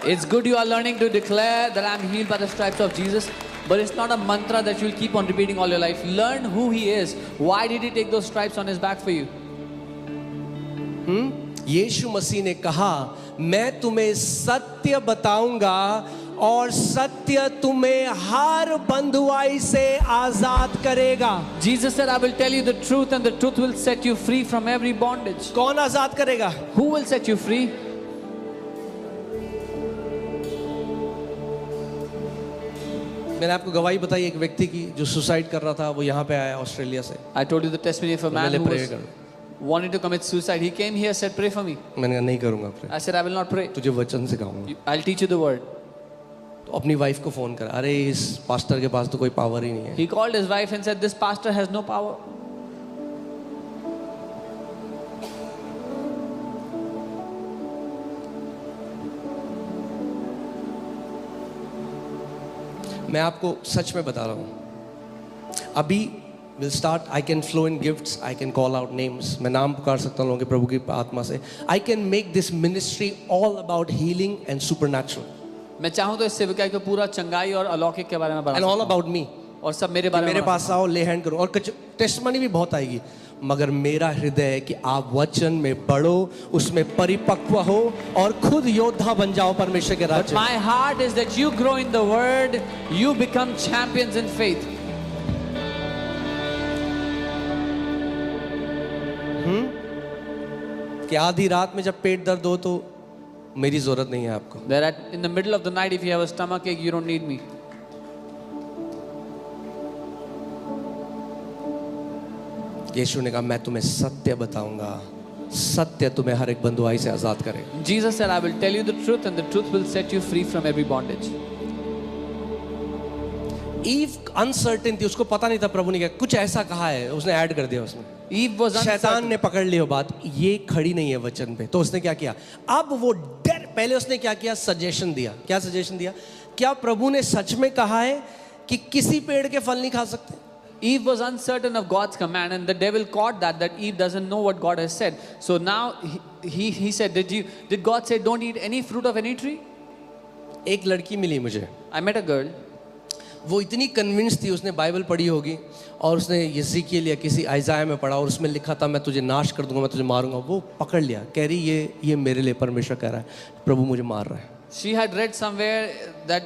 It's good you are learning to declare that I'm healed by the stripes of Jesus, but it's not a mantra that you'll keep on repeating all your life. Learn who he is. Why did he take those stripes on his back for you? यीशु मसीह ने कहा मैं तुम्हें सत्य बताऊंगा और सत्य तुम्हें हर बंधुआई से आजाद करेगा. Jesus said, I will tell you the truth and the truth will set you free from every bondage. कौन आजाद करेगा? Who will set you free? मैंने आपको गवाही बताई एक व्यक्ति की जो सुसाइड कर रहा था. वो यहाँ पे आया ऑस्ट्रेलिया से. I told you the testimony of a man मैंने who प्रे was कर. wanting to commit suicide. He came here, said, pray for me. मैंने कहा नहीं करूंगा pray. I said, I will not pray. तुझे वचन सिखाऊंगा. I'll teach you the word. तो अपनी वाइफ को फोन कर. अरे इस पास्टर के पास तो कोई पावर ही नहीं है. He called his wife and said, this pastor has no power. मैं आपको सच में बता रहा हूँ. अभी will start. I can flow in gifts. I can call out names. मैं नाम पुकार सकता हूँ लोगों के प्रभु की आत्मा से. I can make this ministry all about healing and supernatural मैं चाहूँ तो इस सेविका को पूरा चंगाई और अलौकिक के बारे में बता एंड ऑल अबाउट मी. और सब मेरे बारे में मेरे बता पास आओ, ले हैंड करो. और टेस्टमनी भी बहुत आएगी. मगर मेरा हृदय है कि आप वचन में बढ़ो, उसमें परिपक्व हो और खुद योद्धा बन जाओ परमेश्वर के But राज्य. my heart is that you grow in the word, you become champions in faith. कि आधी रात में जब पेट दर्द हो तो मेरी जरूरत नहीं है आपको. That in the middle of the night, if you have a stomach ache, you don't need me. यीशु ने कहा मैं तुम्हें सत्य बताऊंगा. सत्य तुम्हें हर एक बंधुआई से आजाद करेगा. Jesus said, I will tell you the truth and the truth will set you free from every bondage. Eve uncertain थी, उसको पता नहीं था प्रभु ने क्या कुछ ऐसा कहा है, उसने ऐड कर दिया उसमें। Eve was शैतान uncertain. ने पकड़ ली वो बात, ये खड़ी नहीं है वचन पे, तो उसने क्या किया, अब वो डर, पहले उसने क्या किया, सजेशन दिया। क्या सजेशन दिया? क्या प्रभु ने सच में कहा है कि किसी पेड़ के फल नहीं खा सकते? Eve was uncertain of God's command, and the devil caught that Eve doesn't know what God has said. So now he said, did God say don't eat any fruit of any tree? एक लड़की मिली मुझे, I met a girl. वो इतनी convince थी, उसने Bible पढ़ी होगी और उसने यिर्मयाह या किसी आइज़ाया में पढ़ा और उसमें लिखा था मैं तुझे नाश कर दूंगा, मैं तुझे मारूंगा। वो पकड़ लिया, कह रही ये मेरे लिए परमेश्वर कह रहा है, प्रभु मुझे मार रहा है। She had read somewhere that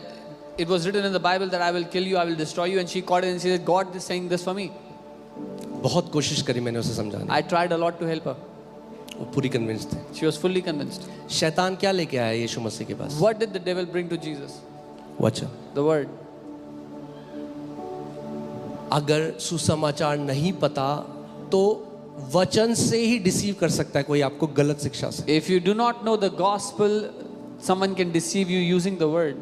it was written in the Bible that I will kill you, I will destroy you, and she caught it and she said, God is saying this for me. बहुत कोशिश करी मैंने उसे समझाने, I tried a lot to help her. वो पूरी convince थी। She was fully convinced. शैतान क्या लेके आया यीशु मसीह के पास? What did the devil bring to Jesus? वचन। The word. अगर सुसमाचार नहीं पता तो वचन से ही डिसीव कर सकता है कोई आपको गलत शिक्षा से। If you do not know the gospel, someone can deceive you using the word.